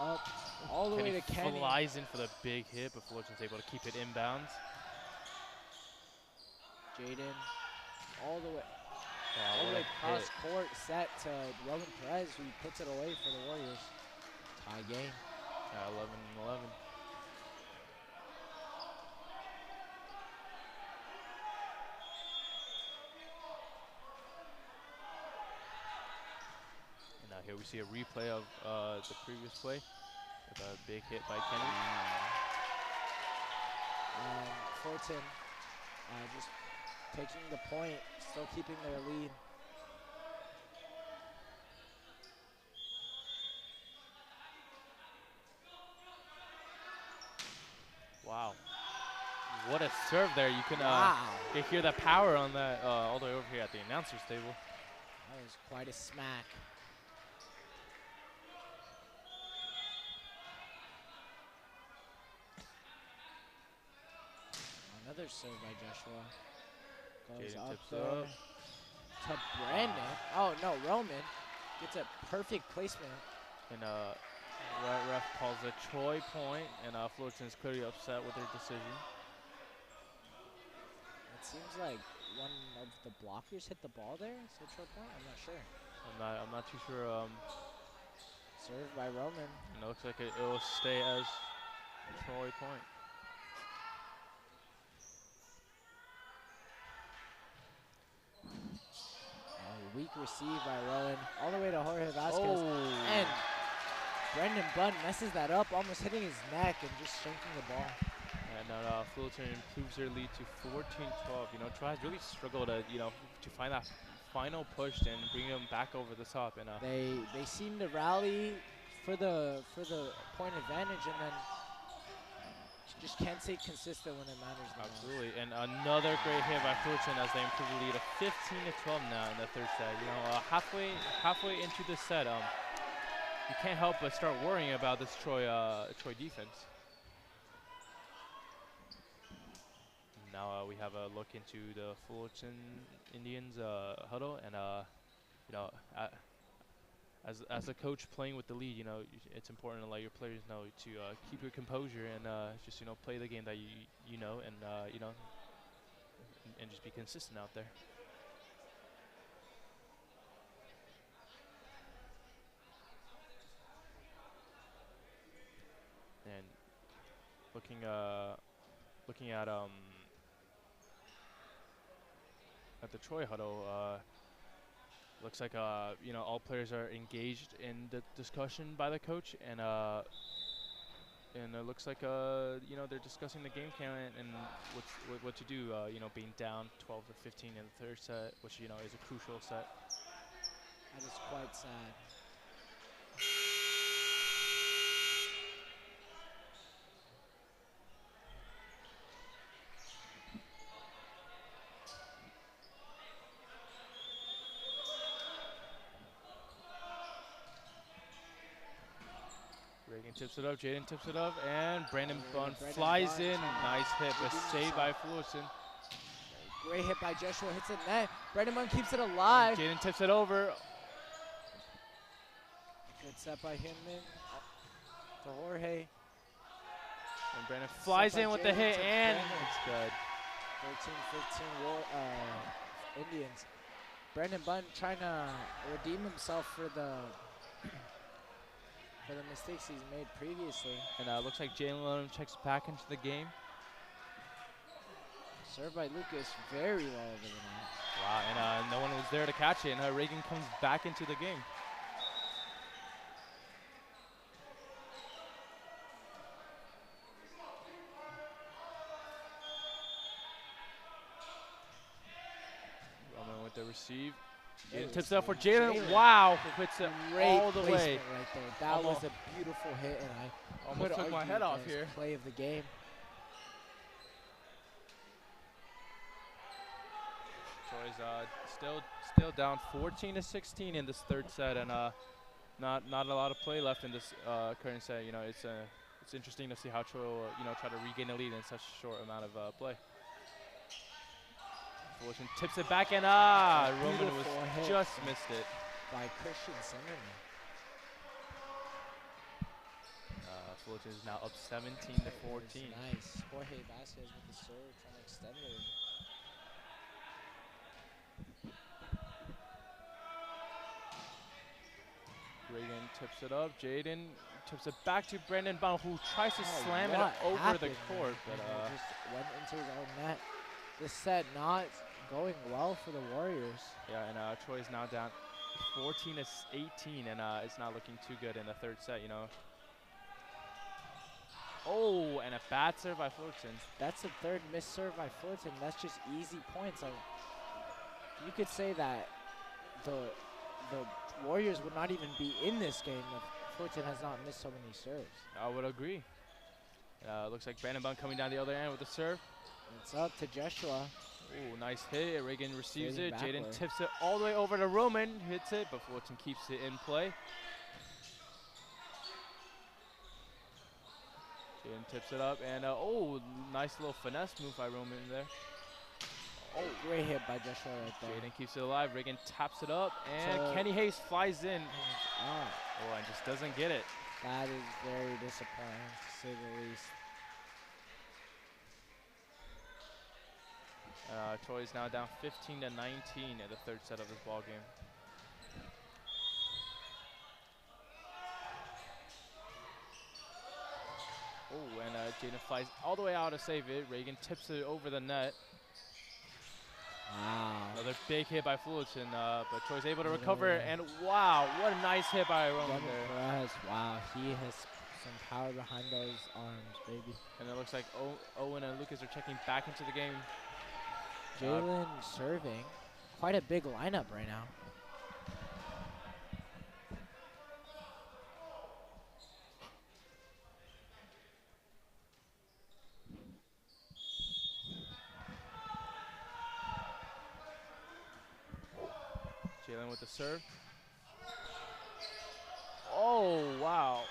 Up all the way to Kenny. Flies in for the big hit, but Fullerton's able to keep it inbounds. Jaden, all the way. Wow, All the what way a cross hit. court set to Roman Perez, who puts it away for the Warriors. Tie game. 11-11. And now here we see a replay of the previous play with a big hit by Kenny. And Fullerton just taking the point, still keeping their lead. Wow. What a serve there. You can Wow. you hear the power on that all the way over here at the announcer's table. That was quite a smack. Another serve by Joshua. Goes Jaden up tips there up. to Brandon. Oh no, Roman gets a perfect placement. And ref calls a Troy point, and Fullerton is clearly upset with their decision. It seems like one of the blockers hit the ball there. So Troy point? I'm not sure. I'm not too sure. Served by Roman. It looks like it will stay as Troy point. Weak receive by Rowan. All the way to Jorge Vasquez. Oh. And Brandon Bunn messes that up, almost hitting his neck and just shanking the ball. And Fullerton improves their lead to 14-12. You know, Troy has really struggled to find that final push and bring them back over the top. And They seem to rally for the point advantage, and then just can't stay consistent when it matters the most. absolutely. And another great hit by Fullerton as they improve the lead of 15-12 now in the third set. You know, halfway into the set, you can't help but start worrying about this Troy defense. Now we have a look into the Fullerton Indians huddle, and you know, as a coach playing with the lead, it's important to let your players know to keep your composure and just play the game that you know, and and just be consistent out there. And looking at the Troy huddle, looks like all players are engaged in the discussion by the coach, and it looks like they're discussing the game plan and what to do. Being down 12 to 15 in the third set, which is a crucial set. That is quite sad. Reagan tips it up, Jaden tips it up, and Brandon Bunn flies in. Nice hit, but saved by Fullerton. Great hit by Joshua, hits it net. Brandon Bunn keeps it alive. Jaden tips it over. Good set by Hinman to Jorge. And Brandon flies in with the hit, and it's good. 13-15 Indians. Brandon Bunn trying to redeem himself for the mistakes he's made previously. And looks like Jalen checks back into the game. Served by Lucas, very well over the net. Wow, and no one was there to catch it, and Reagan comes back into the game. Roman with the receive. It tips it up for Jalen. Wow, puts it all the way. Right there. That was a beautiful hit, and I almost took my head off here. Play of the game. Troy's still down 14 to 16 in this third set, and not a lot of play left in this current set. It's interesting to see how Troy will try to regain the lead in such a short amount of play. Fullerton tips it back, and Roman was just missed it. By Christian Zimmerman. Fullerton is now up 17 to 14. Nice. Jorge Vasquez with the serve, trying to extend it. Reagan tips it up. Jaden tips it back to Brandon Bunn, who tries to slam it over the court, but just went into his own net. This set not going well for the Warriors. Yeah, and Troy's now down 14 to 18, and it's not looking too good in the third set. Oh, and a bad serve by Fullerton. That's the third missed serve by Fullerton. That's just easy points. You could say that the Warriors would not even be in this game if Fullerton has not missed so many serves. I would agree. Looks like Brandon Bunn coming down the other end with the serve. It's up to Joshua. Ooh, nice hit. Reagan receives it. Backward. Jaden tips it all the way over to Roman. Hits it, but Fullerton keeps it in play. Jaden tips it up, and nice little finesse move by Roman there. Oh, great hit by Joshua right there. Jaden keeps it alive. Reagan taps it up, and Kenny Hayes flies in. And just doesn't get it. That is very disappointing, to say the least. Troy's now down 15 to 19 in the third set of this ball game. Oh, and Jaden flies all the way out to save it. Reagan tips it over the net. Wow. Another big hit by Fullerton, but Troy's able to recover. And wow, what a nice hit by Roman there. Wow, he has some power behind those arms, baby. And it looks like Owen and Lucas are checking back into the game. Jalen serving. Quite a big lineup right now. Jalen with the serve. Oh, wow.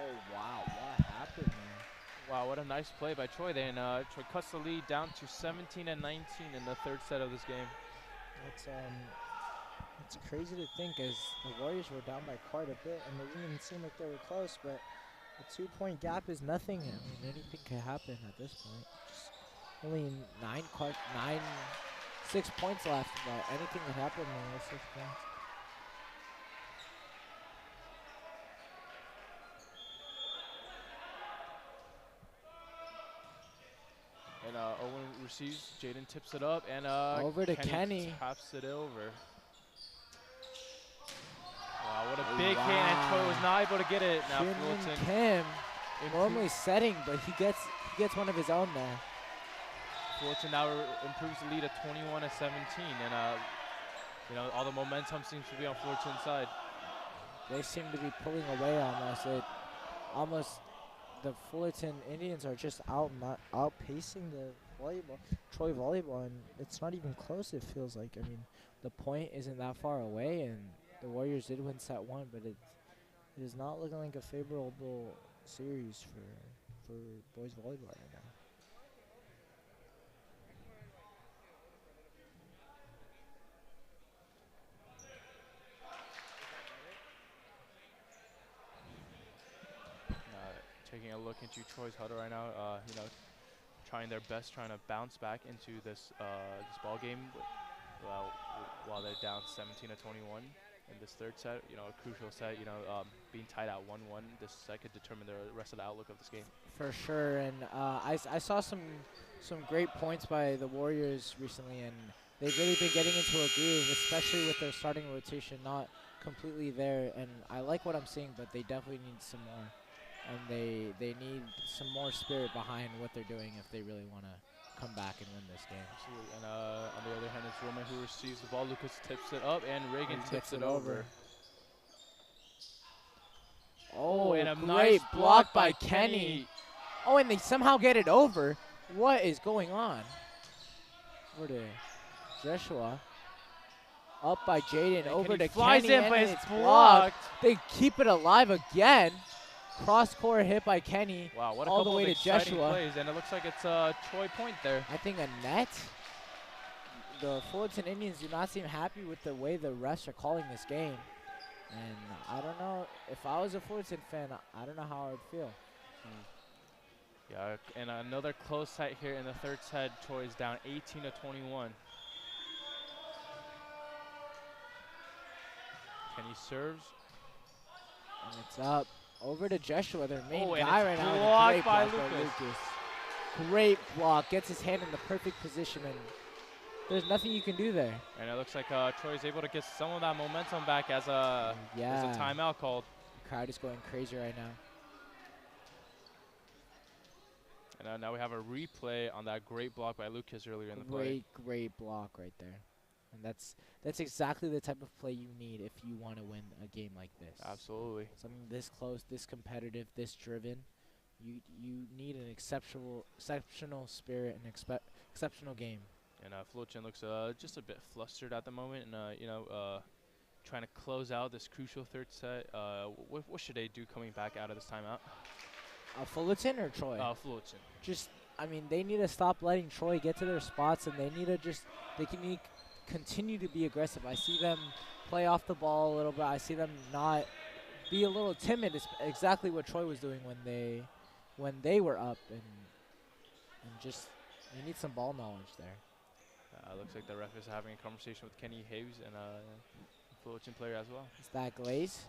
Oh, wow. What happened there? Wow, Wow, what a nice play by Troy there. And Troy cuts the lead down to 17 and 19 in the third set of this game. It's crazy to think as the Warriors were down by quite a bit, and it didn't even seem like they were close, but a 2-point gap is nothing. I mean, anything could happen at this point. Just only 6 points left, but anything could happen in those 6 points. And Owen receives, Jaden tips it up, and over to Kenny. Taps it over. Wow, what a big hit, and Troy was not able to get it. Now Fullerton Kim, normally setting, but he gets one of his own there. Fullerton now improves the lead at 21 and 17, and you know, all the momentum seems to be on Fullerton's side. They seem to be pulling away almost. The Fullerton Indians are just outpacing the Troy volleyball, and it's not even close. It feels like. I mean, the point isn't that far away, and the Warriors did win set 1, but it is not looking like a favorable series for boys volleyball right now. Taking a look into Troy's huddle right now, you know, trying their best, trying to bounce back into this this ball game while they're down 17 to 21 in this third set. You know, a crucial set. You know, being tied at 1-1, this set could determine the rest of the outlook of this game. For sure, and I saw some great points by the Warriors recently, and they've really been getting into a groove, especially with their starting rotation not completely there. And I like what I'm seeing, but they definitely need some more. And they need some more spirit behind what they're doing if they really want to come back and win this game. Absolutely. And on the other hand, it's Roman who receives the ball. Lucas tips it up, and Reagan tips it over. Oh, and a great nice block by Kenny. Oh, and they somehow get it over. What is going on? Over to Joshua. Up by Jaden, over to Kenny, and it's blocked. They keep it alive again. Cross-court hit by Kenny. Wow, what a all couple the way of to Joshua. Plays, and it looks like it's a Troy point there. I think a net. The Fullerton Indians do not seem happy with the way the refs are calling this game. And I don't know, if I was a Fullerton fan, I don't know how I would feel. Yeah, and another close set here in the third set. Troy is down 18 to 21. Kenny serves. And it's up. Over to Joshua, their main guy right now. Blocked by Lucas. Great block. Gets his hand in the perfect position, and there's nothing you can do there. And it looks like Troy is able to get some of that momentum back as a timeout called. The crowd is going crazy right now. And now we have a replay on that great block by Lucas earlier in the play. Great block right there. And that's exactly the type of play you need if you want to win a game like this. Absolutely. Something this close, this competitive, this driven. You need an exceptional spirit and exceptional game. And Fullerton looks just a bit flustered at the moment, and you know, trying to close out this crucial third set. What should they do coming back out of this timeout? Fullerton or Troy? Fullerton. I mean, they need to stop letting Troy get to their spots, and they need to continue to be aggressive. I see them play off the ball a little bit. I see them not be a little timid. It's exactly what Troy was doing when they were up, and just you need some ball knowledge there. Looks like the ref is having a conversation with Kenny Hayes and a Fullerton player as well. Is that Glaze?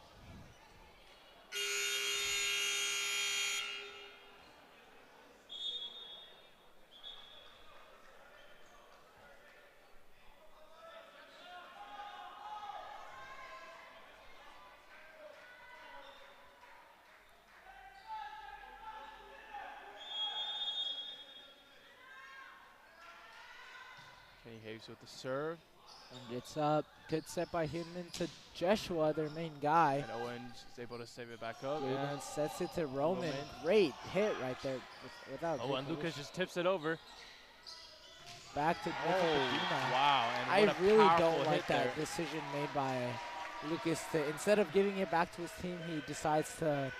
Kenny Hayes with the serve. And it's up. Good set by him into Joshua, their main guy. And Owen is able to save it back up. And sets it to Roman. Great hit right there. Without and Lucas just tips it over. Back to wow. And I really don't like that decision made by Lucas. Instead of giving it back to his team, he decides to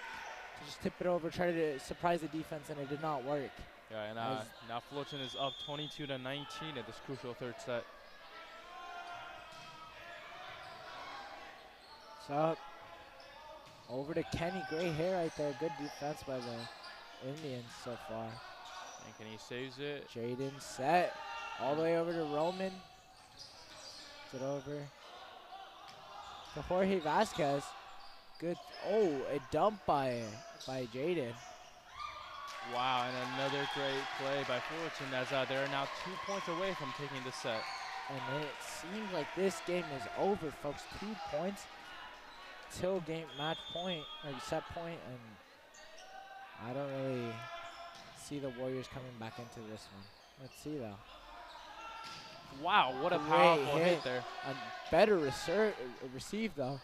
just tip it over, try to surprise the defense, and it did not work. Yeah, and now Fullerton is up 22-19 at this crucial third set. So over to Kenny, gray hair right there. Good defense by the Indians so far. And Kenny saves it. Jaden set all the way over to Roman. It over to Jorge Vasquez. Good. Oh, a dump by Jaden. Wow, and another great play by Fullerton as they're now 2 points away from taking the set. And it seems like this game is over, folks. 2 points till game match point or set point, and I don't really see the Warriors coming back into this one. Let's see though. Wow, what a Great powerful hit there. A better receive though.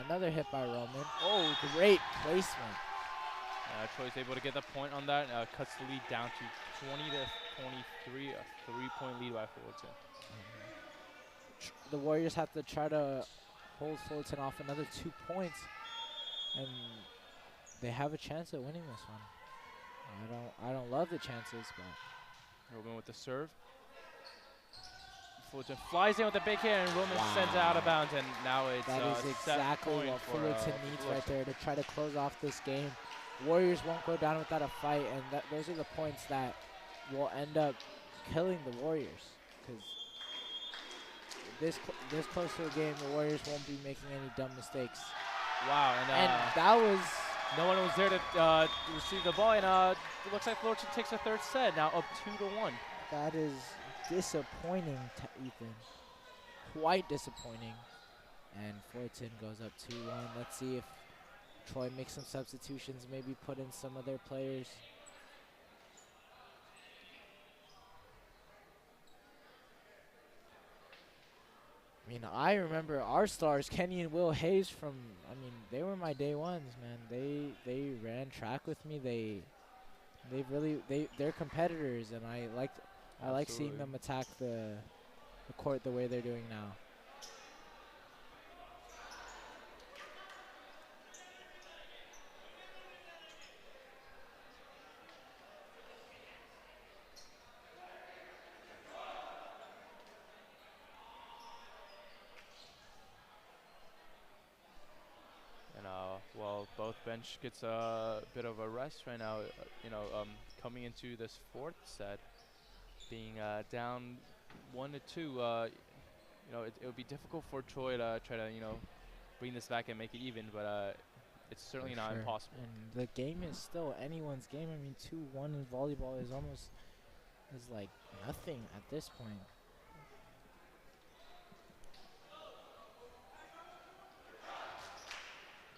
Another hit by Roman. Oh, great placement. Troy's able to get the point on that. Cuts the lead down to 20-23, a 3-point lead by Fullerton. The Warriors have to try to hold Fullerton off another 2 points, and they have a chance at winning this one. I don't love the chances, but Roman with the serve. Fullerton flies in with a big hit, and Roman sends it out of bounds, and now it's that is exactly what Fullerton needs right there to try to close off this game. Warriors won't go down without a fight, and those are the points that will end up killing the Warriors. Because this close to a game, the Warriors won't be making any dumb mistakes. Wow, and that was... No one was there to receive the ball, and it looks like Fullerton takes the third set, now up 2-1. That is disappointing to Ethan. Quite disappointing. And Fullerton goes up 2-1. Let's see if Troy makes some substitutions, maybe put in some of their players. I mean, I remember our stars, Kenny and Will Hayes from, I mean, they were my day ones, man. They ran track with me. They're competitors, and I like seeing them attack the court the way they're doing now. Well, both bench gets a bit of a rest right now. Coming into this fourth set, being down 1-2. It would be difficult for Troy to try to bring this back and make it even, but it's certainly not impossible. And the game is still anyone's game. I mean, 2-1 in volleyball is like nothing at this point.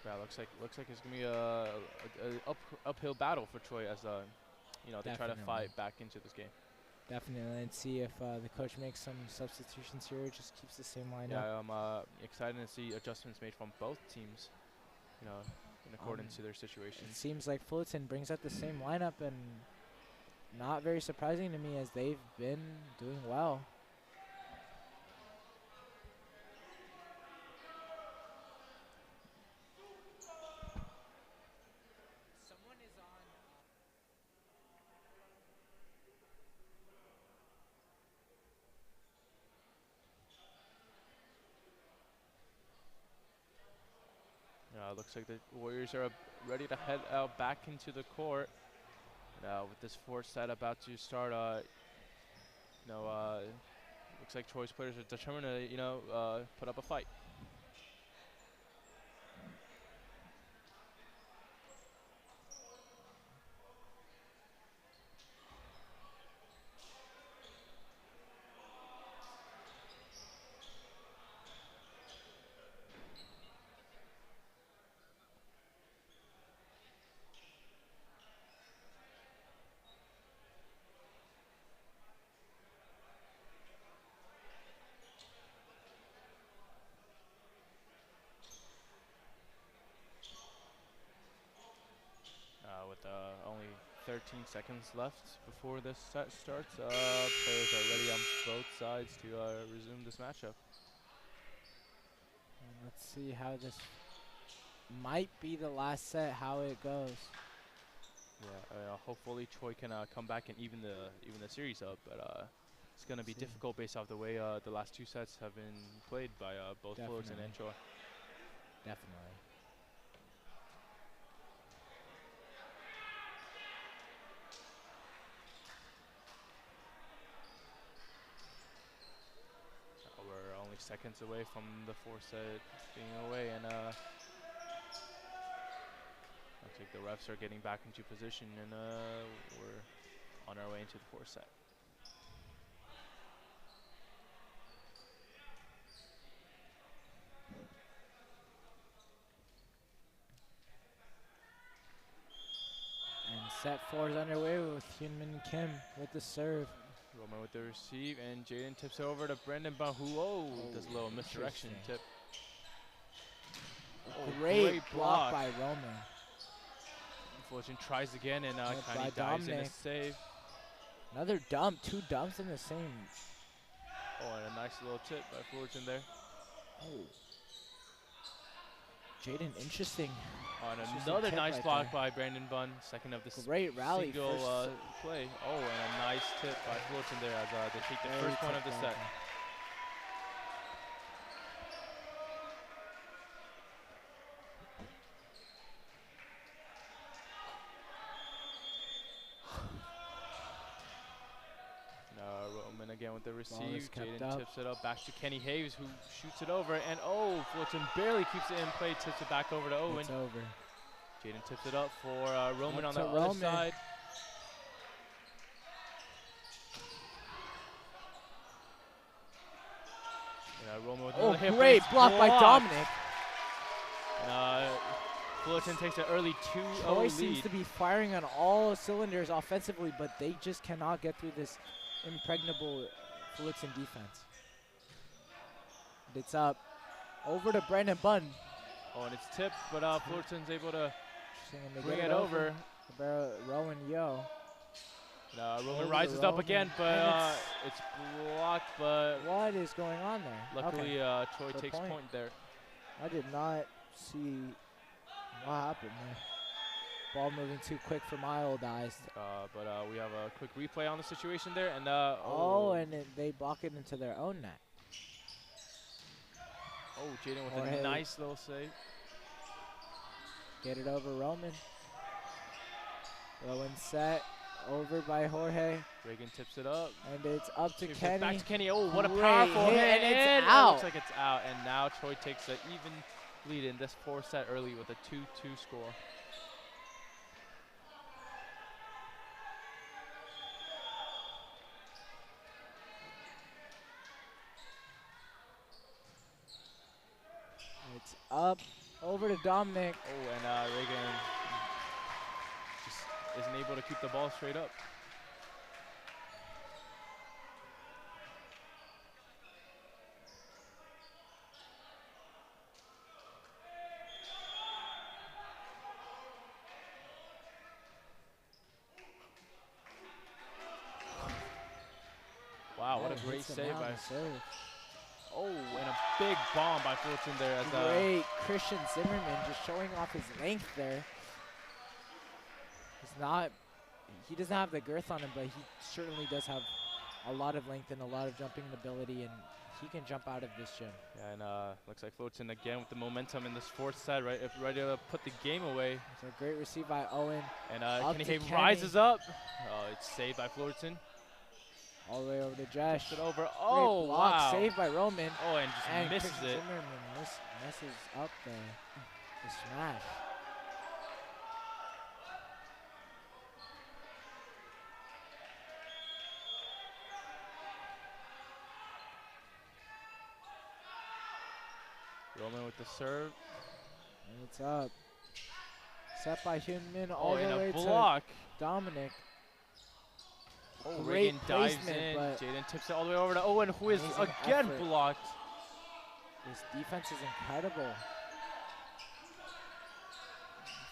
Yeah, looks like it's gonna be a uphill battle for Troy as they try to fight back into this game. Definitely, and see if the coach makes some substitutions here, just keeps the same lineup. Yeah, I'm excited to see adjustments made from both teams, in accordance to their situation. It seems like Fullerton brings out the same lineup, and not very surprising to me as they've been doing well. Looks like the Warriors are ready to head out back into the court. With this fourth set about to start, looks like Troy's players are determined to, put up a fight. With only 13 seconds left before this set starts, players are ready on both sides to resume this matchup. And let's see how this might be the last set. How it goes. Yeah, hopefully Choi can come back and even the series up, but it's gonna be difficult based off the way the last 2 sets have been played by both Fullerton and Choi. Definitely. We're only seconds away from the 4th set being away, and I think the refs are getting back into position, and we're on our way into the 4th set. And set 4 is underway with Hyunmin Kim with the serve. Roman with the receive, and Jaden tips it over to Brendan Bun, who does a little misdirection tip. Great block by Roman. Fullerton tries again, and kind of dives in a save. Another dump, 2 dumps in the same. Oh, and a nice little tip by Fullerton there. Oh. Jaden, interesting. Oh, and another nice block by Brandon Bunn, second of the great rally single play. Oh, and a nice tip by Fullerton there as they take the first point of the set. Roman again with the receive. Jaden tips it up back to Kenny Hayes, who shoots it over, and Fullerton barely keeps it in play, tips it back over to Owen. It's over. Jaden tips it up for Roman on the other side. Roman with another hit. Great block by Dominic. Fullerton takes an early 2-0 Choi lead. seems to be firing on all cylinders offensively, but they just cannot get through this impregnable Fullerton defense. It's up over to Brandon Bunn. Oh, and it's tipped, but Fullerton's able to bring it over. Rowan Yo. Roman rises up again, but it's blocked. But what is going on there? Luckily, Choi takes point there. I did not see what happened there. Ball moving too quick for my old eyes. But we have a quick replay on the situation there, and and they block it into their own net. Oh, Jaden with a nice little save. Get it over Roman. Rowan set over by Jorge. Reagan tips it up. And it's up to Kenny. Back to Kenny. Oh, what a powerful hit. And it's out. It looks like it's out. And now Choi takes an even lead in this 4th set early with a 2-2 score. It's up over to Dominic. Oh, and Reagan just isn't able to keep the ball straight up. Wow, what a great save by serve. Oh, and a big bomb by Fullerton there. As great Christian Zimmerman just showing off his length there. He doesn't have the girth on him, but he certainly does have a lot of length and a lot of jumping ability, and he can jump out of this gym. Yeah, and looks like Fullerton again with the momentum in this 4th set, ready to put the game away. It's a great receive by Owen. And Kenny Hayes rises up. It's saved by Fullerton. All the way over to Josh. It over. Oh, wow. Saved by Roman. Oh, and just misses it. Zimmerman messes up the smash. Roman with the serve. And it's up. Set by Hyunmin all the way to Dominic. Oh, Reagan dives in. Jaden tips it all the way over to Owen, who is again blocked. This defense is incredible.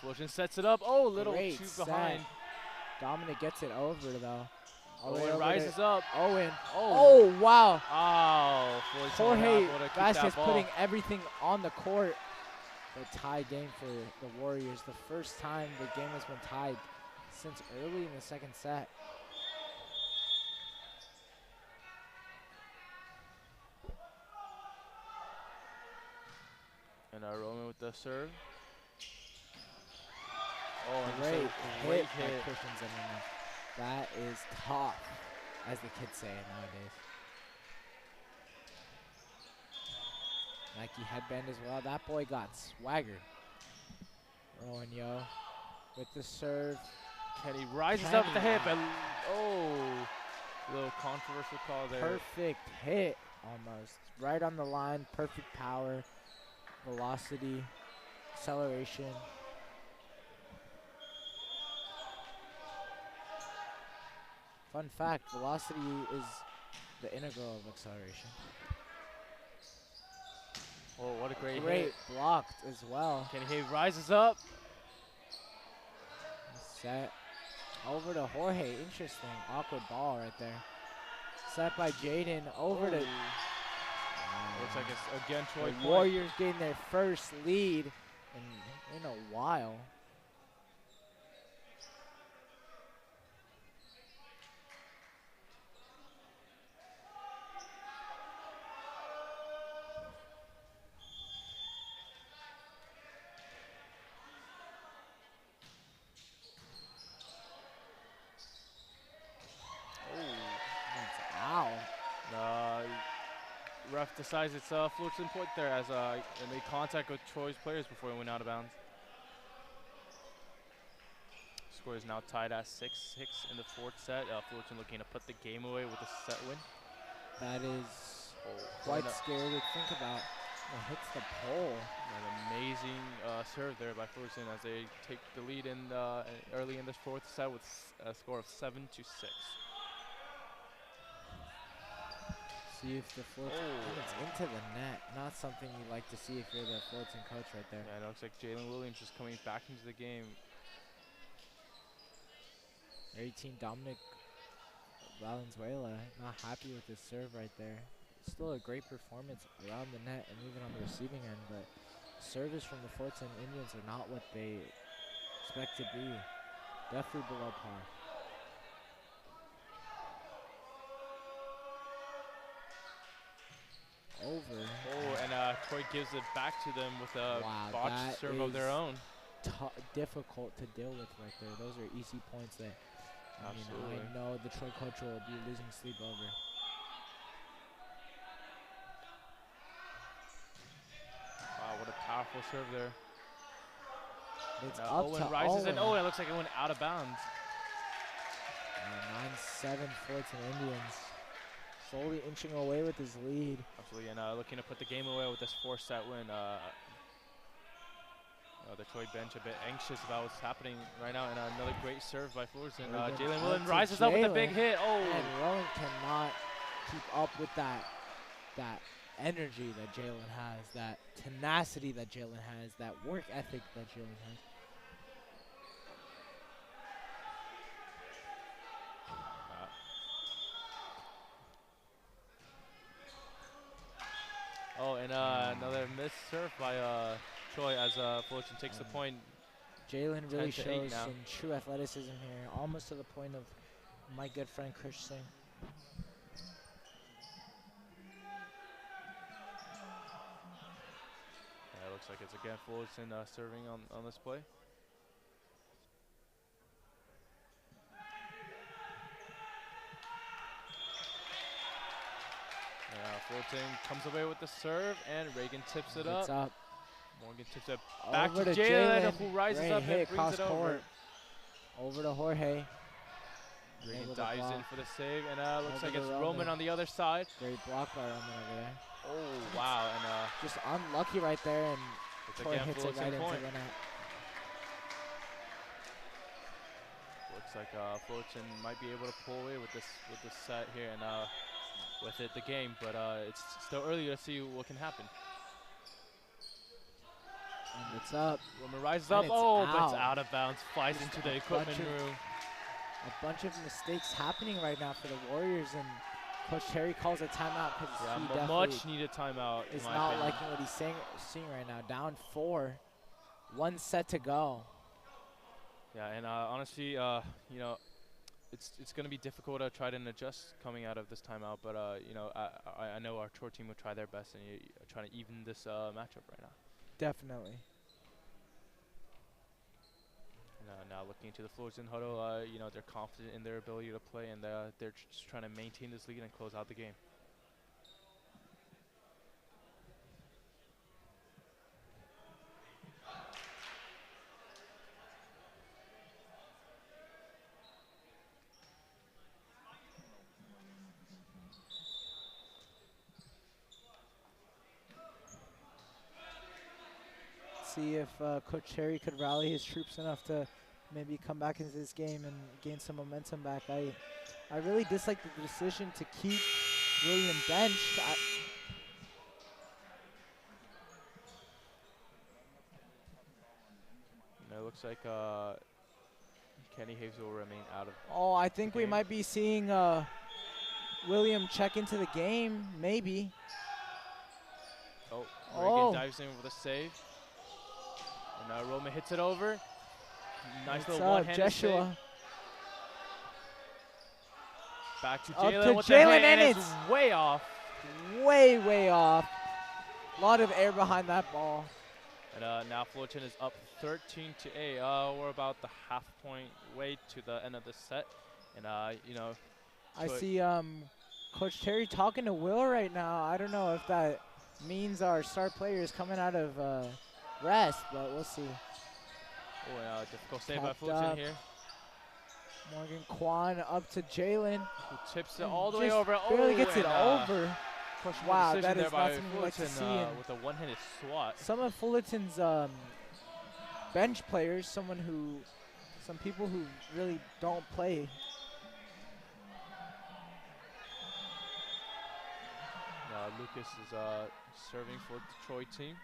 Fullerton sets it up. Oh, little great two behind. Dominic gets it over though. Owen rises up. Owen. Oh, wow. Oh, Jorge Vasquez putting everything on the court. the tie game for the Warriors. The first time the game has been tied since early in the second set. And Roman with the serve. Oh, and Great great hit by hit. Christian Zimmerman. That is tough, as the kids say nowadays. Nike headband as well. That boy got swagger. Rowan Yo with the serve. Kenny rises up the hip and little controversial call there. Perfect hit almost. Right on the line. Perfect power, velocity, acceleration. Fun fact, velocity is the integral of acceleration. Oh, what a great hit. Great blocked as well. Kenny Hay rises up. Set over to Jorge. Interesting. Awkward ball right there. Set by Jaden over to. Looks like it's again Troy The point. Warriors getting their first lead in a while. That's out. Ref decides it's Fullerton point there as they made contact with Troy's players before it went out of bounds. Score is now tied at 6-6 in the fourth set. Fullerton looking to put the game away with a set win. That is quite scary to think about. It hits the pole. An amazing serve there by Fullerton as they take the lead in early in the fourth set with a score of 7-6. See if the Fullerton it's into the net. Not something you like to see if you're the Fullerton coach right there. Yeah, it looks like Jalen Williams is coming back into the game. 18 Dominic Valenzuela not happy with his serve right there. Still a great performance around the net and even on the receiving end, but service from the Fullerton Indians are not what they expect to be. Definitely below par. Over. And Troy gives it back to them with a botched serve of their own. Difficult to deal with right there. Those are easy points that Absolutely. I know the Troy coach will be losing sleep over. Wow, what a powerful serve there. It's up Owen to rises Owen. and it looks like it went out of bounds. 9-7 Fullerton Indians. Slowly inching away with his lead. Absolutely, and looking to put the game away with this fourth set win. The Troy bench a bit anxious about what's happening right now, and another great serve by Fullerton. Jalen Willen rises up with a big hit. And Rowan cannot keep up with that energy that Jalen has, that tenacity that Jalen has, that work ethic that Jalen has. And another missed serve by Troy as Fullerton takes the point. Jalen really 10-8 shows now. some true athleticism here, almost to the point of my good friend Christian. Looks like it's again Fullerton serving on this play. Fullerton comes away with the serve, and Reagan tips it up. Morgan tips it back Over to to Jalen, who rises Great up hit, and brings it over. court. Over to Jorge. Reagan Able to dives in block. for the save, and looks Over like to it's Roman. Roman on the other side. Great block by Roman over there. Oh, wow, and Just unlucky right there, and it's Troy again hits it Fullerton right into point. the net. Looks like Fullerton might be able to pull away with this set here, and with it the game, but it's still early to see what can happen. And it's up. Roman rises And up, it's but it's out. out of bounds, flies Just into the a equipment bunch of- room. A bunch of mistakes happening right now for the Warriors, and Coach Terry calls a timeout because Yeah, he definitely much needed timeout. is in my not opinion. liking what he's seeing right now. Down 4, 1 set to go. Yeah, and honestly, you know, it's going to be difficult to try to adjust coming out of this timeout. But you know, I know our Troy team will try their best and trying to even this matchup right now. Definitely. And, now looking into the Fullerton huddle, you know, they're confident in their ability to play, and they're just trying to maintain this lead and close out the game. See if Coach Terry could rally his troops enough to maybe come back into this game and gain some momentum back. I really dislike the decision to keep William benched. And it looks like Kenny Hayes will remain out of. Oh, I think we game. might be seeing William check into the game, maybe. Oh, Oh. Reagan dives in with a save. And Roman hits it over. Nice What's little up, one-handed save. Joshua? Back to Up Jalen to with the Jalen, hit, and it's it's way off. Way, way off. A lot of air behind that ball. And now Fullerton is up 13-8. We're about the half point way to the end of the set. And you know, I see Coach Terry talking to Will right now. I don't know if that means our star player is coming out of rest, but we'll see. Oh, difficult save by Tapped Fullerton up. here. Morgan Kwan up to Jalen. Who tips it all the way Just over. barely Oh, gets it and, over. questionable Wow, decision that there is by not something you like to see. Fullerton And with a one-handed swat. some of Fullerton's bench players, some people who really don't play. Lucas is serving for the Troy team.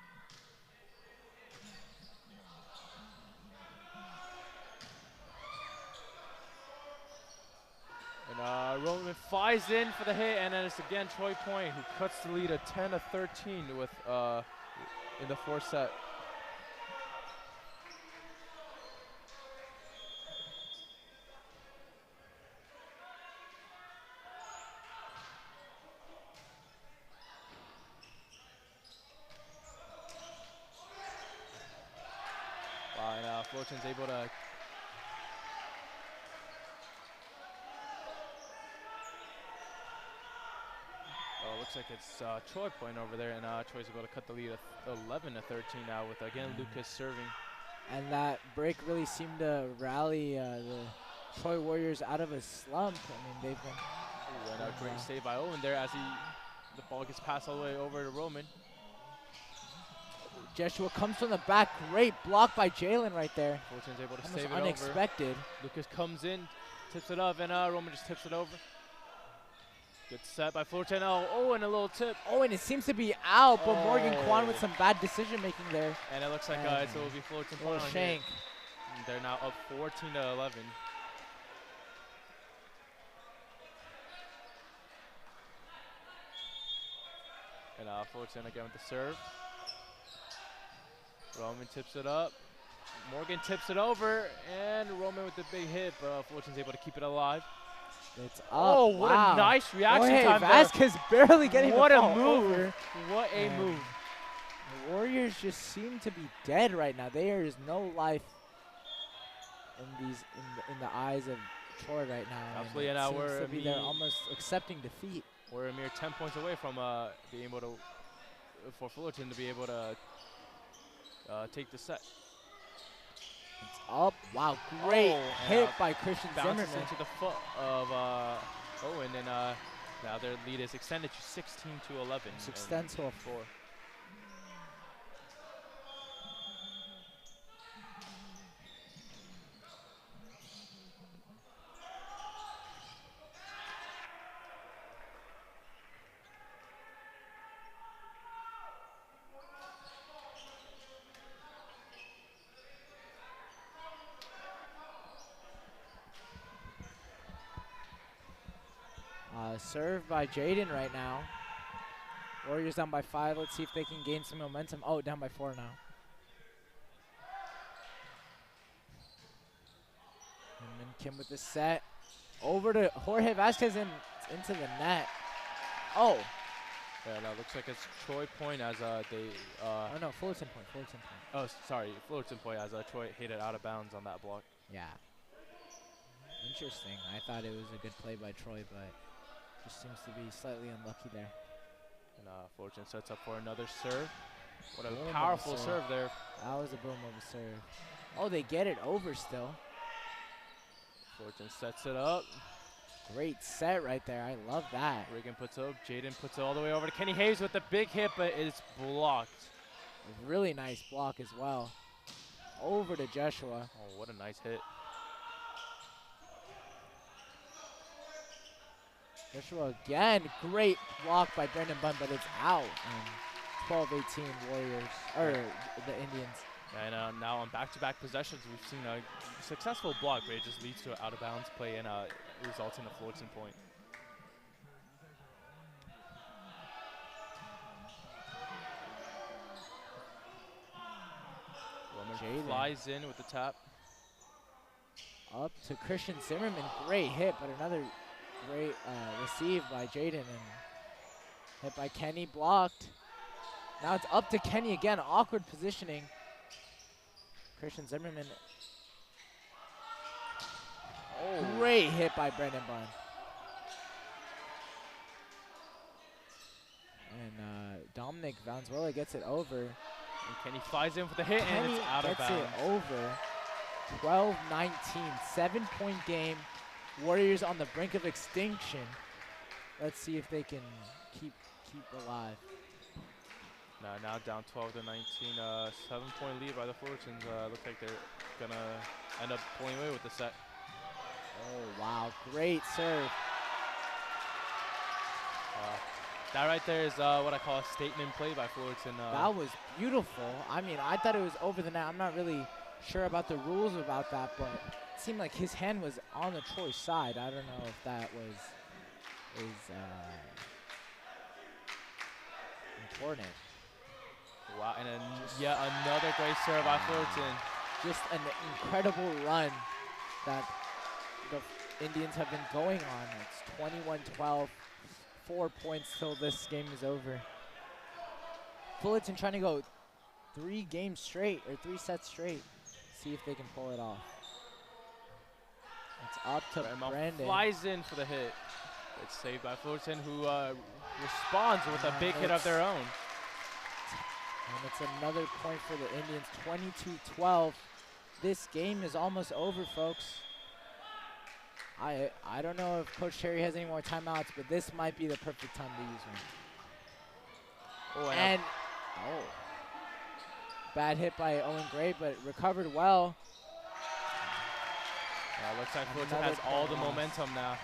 And Roman flies in for the hit, and then it's again Troy Point who cuts the lead at 10-13 with in the fourth set. Wow, and Fullerton's able to looks like it's Troy Point over there, and Troy's able to cut the lead at 11-13 now with again Lucas serving. And that break really seemed to rally the Troy Warriors out of a slump. I mean, they've been. Ooh, and a great save by Owen there as the ball gets passed all the way over to Roman. Joshua comes from the back. Great block by Jalen right there. Fullerton's able to Almost save it unexpected. over. Lucas comes in, tips it up, and Roman just tips it over. Good set by Fullerton. Oh, and a little tip. Oh, and it seems to be out, but Morgan Kwan with some bad decision making there. And it looks like it will be Fullerton. Little shank. They're now up 14-11. And Fullerton again with the serve. Roman tips it up. Morgan tips it over, and Roman with the big hit, but Fullerton's able to keep it alive. It's up. Oh, what a nice reaction time there. Vasquez barely getting what the a ball move. over. What a move. The Warriors just seem to be dead right now. There is no life in the eyes of Troy right now. Absolutely, and it now seems to be they're almost accepting defeat. We're a mere 10 points away from being able to, for Fullerton to be able to take the set. It's up. Wow, great hit by Christian Bounces Zimmerman. into the foot of Owen, and now their lead is extended to 16-11. It extends to a 4. serve by Jaden right now. Warriors down by 5. Let's see if they can gain some momentum. Oh, down by 4 now. And then Kim with the set. Over to Jorge Vasquez and into the net. Oh. Yeah, that looks like it's Troy point as they. Oh no, Fullerton point. Fullerton point. Oh, sorry, Fullerton point as Troy hit it out of bounds on that block. Yeah. Interesting. I thought it was a good play by Troy, but just seems to be slightly unlucky there. And Fullerton sets up for another serve. What a Boom of a powerful serve. serve there. That was a boom of a serve. Oh, they get it over still. Fullerton sets it up. Great set right there. I love that. Reagan puts it up. Jaden puts it all the way over to Kenny Hayes with the big hit, but it's blocked. A really nice block as well. Over to Joshua. Oh, what a nice hit. Joshua again. Great block by Brandon Bunn, but it's out. And 12-18 Warriors, or the Indians. And now on back-to-back possessions, we've seen a successful block, but it just leads to an out-of-bounds play and results in a Fullerton point. Jaden flies in with the tap. Up to Christian Zimmerman. Great hit, but another great receive by Jaden. And hit by Kenny, blocked. Now it's up to Kenny again. Awkward positioning. Christian Zimmerman. Oh. Great hit by Brandon Bunn. And Dominic Valenzuela gets it over. And Kenny flies in for the hit, and it's out of bounds. Kenny gets it over. 12-19, 7-point game. Warriors on the brink of extinction. Let's see if they can keep alive. Now down 12-19, 7-point lead by the Fullertons. Looks like they're gonna end up pulling away with the set. Oh wow, great serve. That right there is what I call a statement play by Fullerton. That was beautiful. I mean, I thought it was over the net. I'm not really sure about the rules about that, but it seemed like his hand was on the Troy side. I don't know if that was important. Wow, and then yet another great serve by Fullerton. Just an incredible run that the Indians have been going on. It's 21-12, 4 points till this game is over. Fullerton trying to go 3 games straight, or 3 sets straight. See if they can pull it off. It's up to Brandon. Flies in for the hit. It's saved by Fullerton, who responds with a big hit of their own. And it's another point for the Indians, 22-12. This game is almost over, folks. I don't know if Coach Terry has any more timeouts, but this might be the perfect time to use one. Oh, bad hit by Owen Gray, but recovered well. Looks like Fullerton has all the momentum now.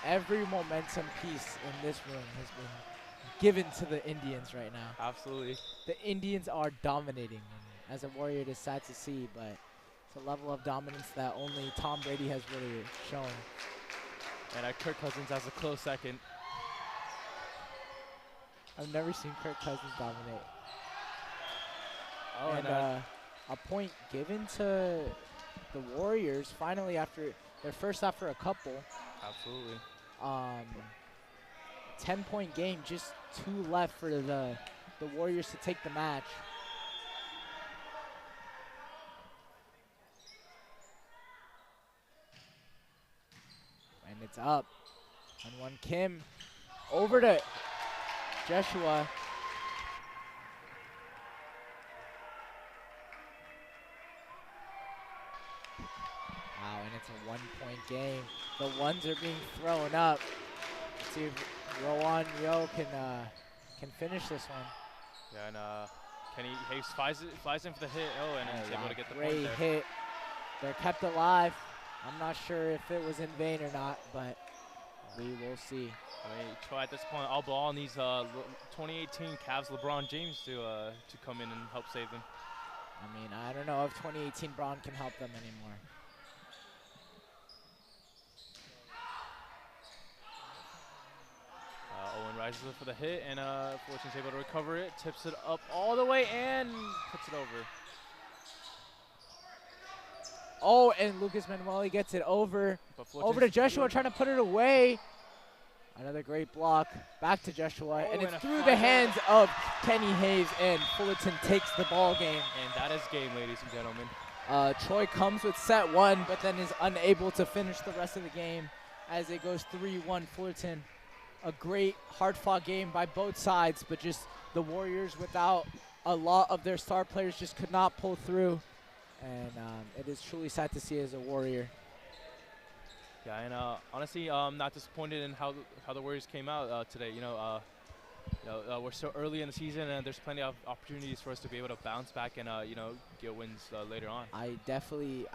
Every momentum piece in this room has been given to the Indians right now. Absolutely. The Indians are dominating. And as a Warrior, it is sad to see, but it's a level of dominance that only Tom Brady has really shown. And Kirk Cousins has a close second. I've never seen Kirk Cousins dominate. Oh, and a point given to the Warriors finally after their first after a couple. Absolutely. 10-point game, just 2 left for the Warriors to take the match. And it's up. And 1 Kim over to Joshua. Wow, and it's a 1-point game. The ones are being thrown up. Let's see if Rowan Yo can finish this one. Yeah, and Kenny Hayes flies in for the hit. Oh, and he's able to get the point there. Great hit. They're kept alive. I'm not sure if it was in vain or not, but we will see. I mean, Troy at this point, all ball needs 2018 Cavs LeBron James to come in and help save them. I mean, I don't know if 2018 Braun can help them anymore. Owen rises up for the hit, and Fullerton's able to recover it, tips it up all the way, and puts it over. Oh, and Lucas Manueli gets it over. But Over to Joshua, trying to put it away. Another great block. Back to Joshua, and it's through the hands of Kenny Hayes, and Fullerton takes the ball game. And that is game, ladies and gentlemen. Troy comes with set 1, but then is unable to finish the rest of the game as it goes 3-1 Fullerton. A great, hard-fought game by both sides, but just the Warriors, without a lot of their star players, just could not pull through. And it is truly sad to see as a Warrior. Yeah, and honestly, I'm not disappointed in how the Warriors came out today. We're so early in the season, and there's plenty of opportunities for us to be able to bounce back and get wins later on. I definitely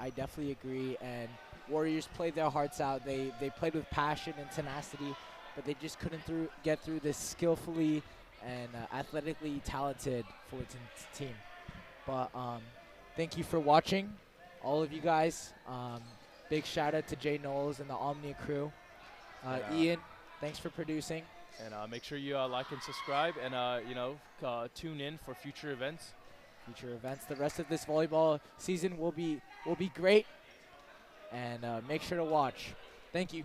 agree. And Warriors played their hearts out. They played with passion and tenacity, but they just couldn't get through this skillfully and athletically talented Fullerton team. But thank you for watching, all of you guys. Big shout out to Jay Knowles and the Omnia crew. Ian, thanks for producing. And make sure you like and subscribe, and tune in for future events. The rest of this volleyball season will be great, and make sure to watch. Thank you.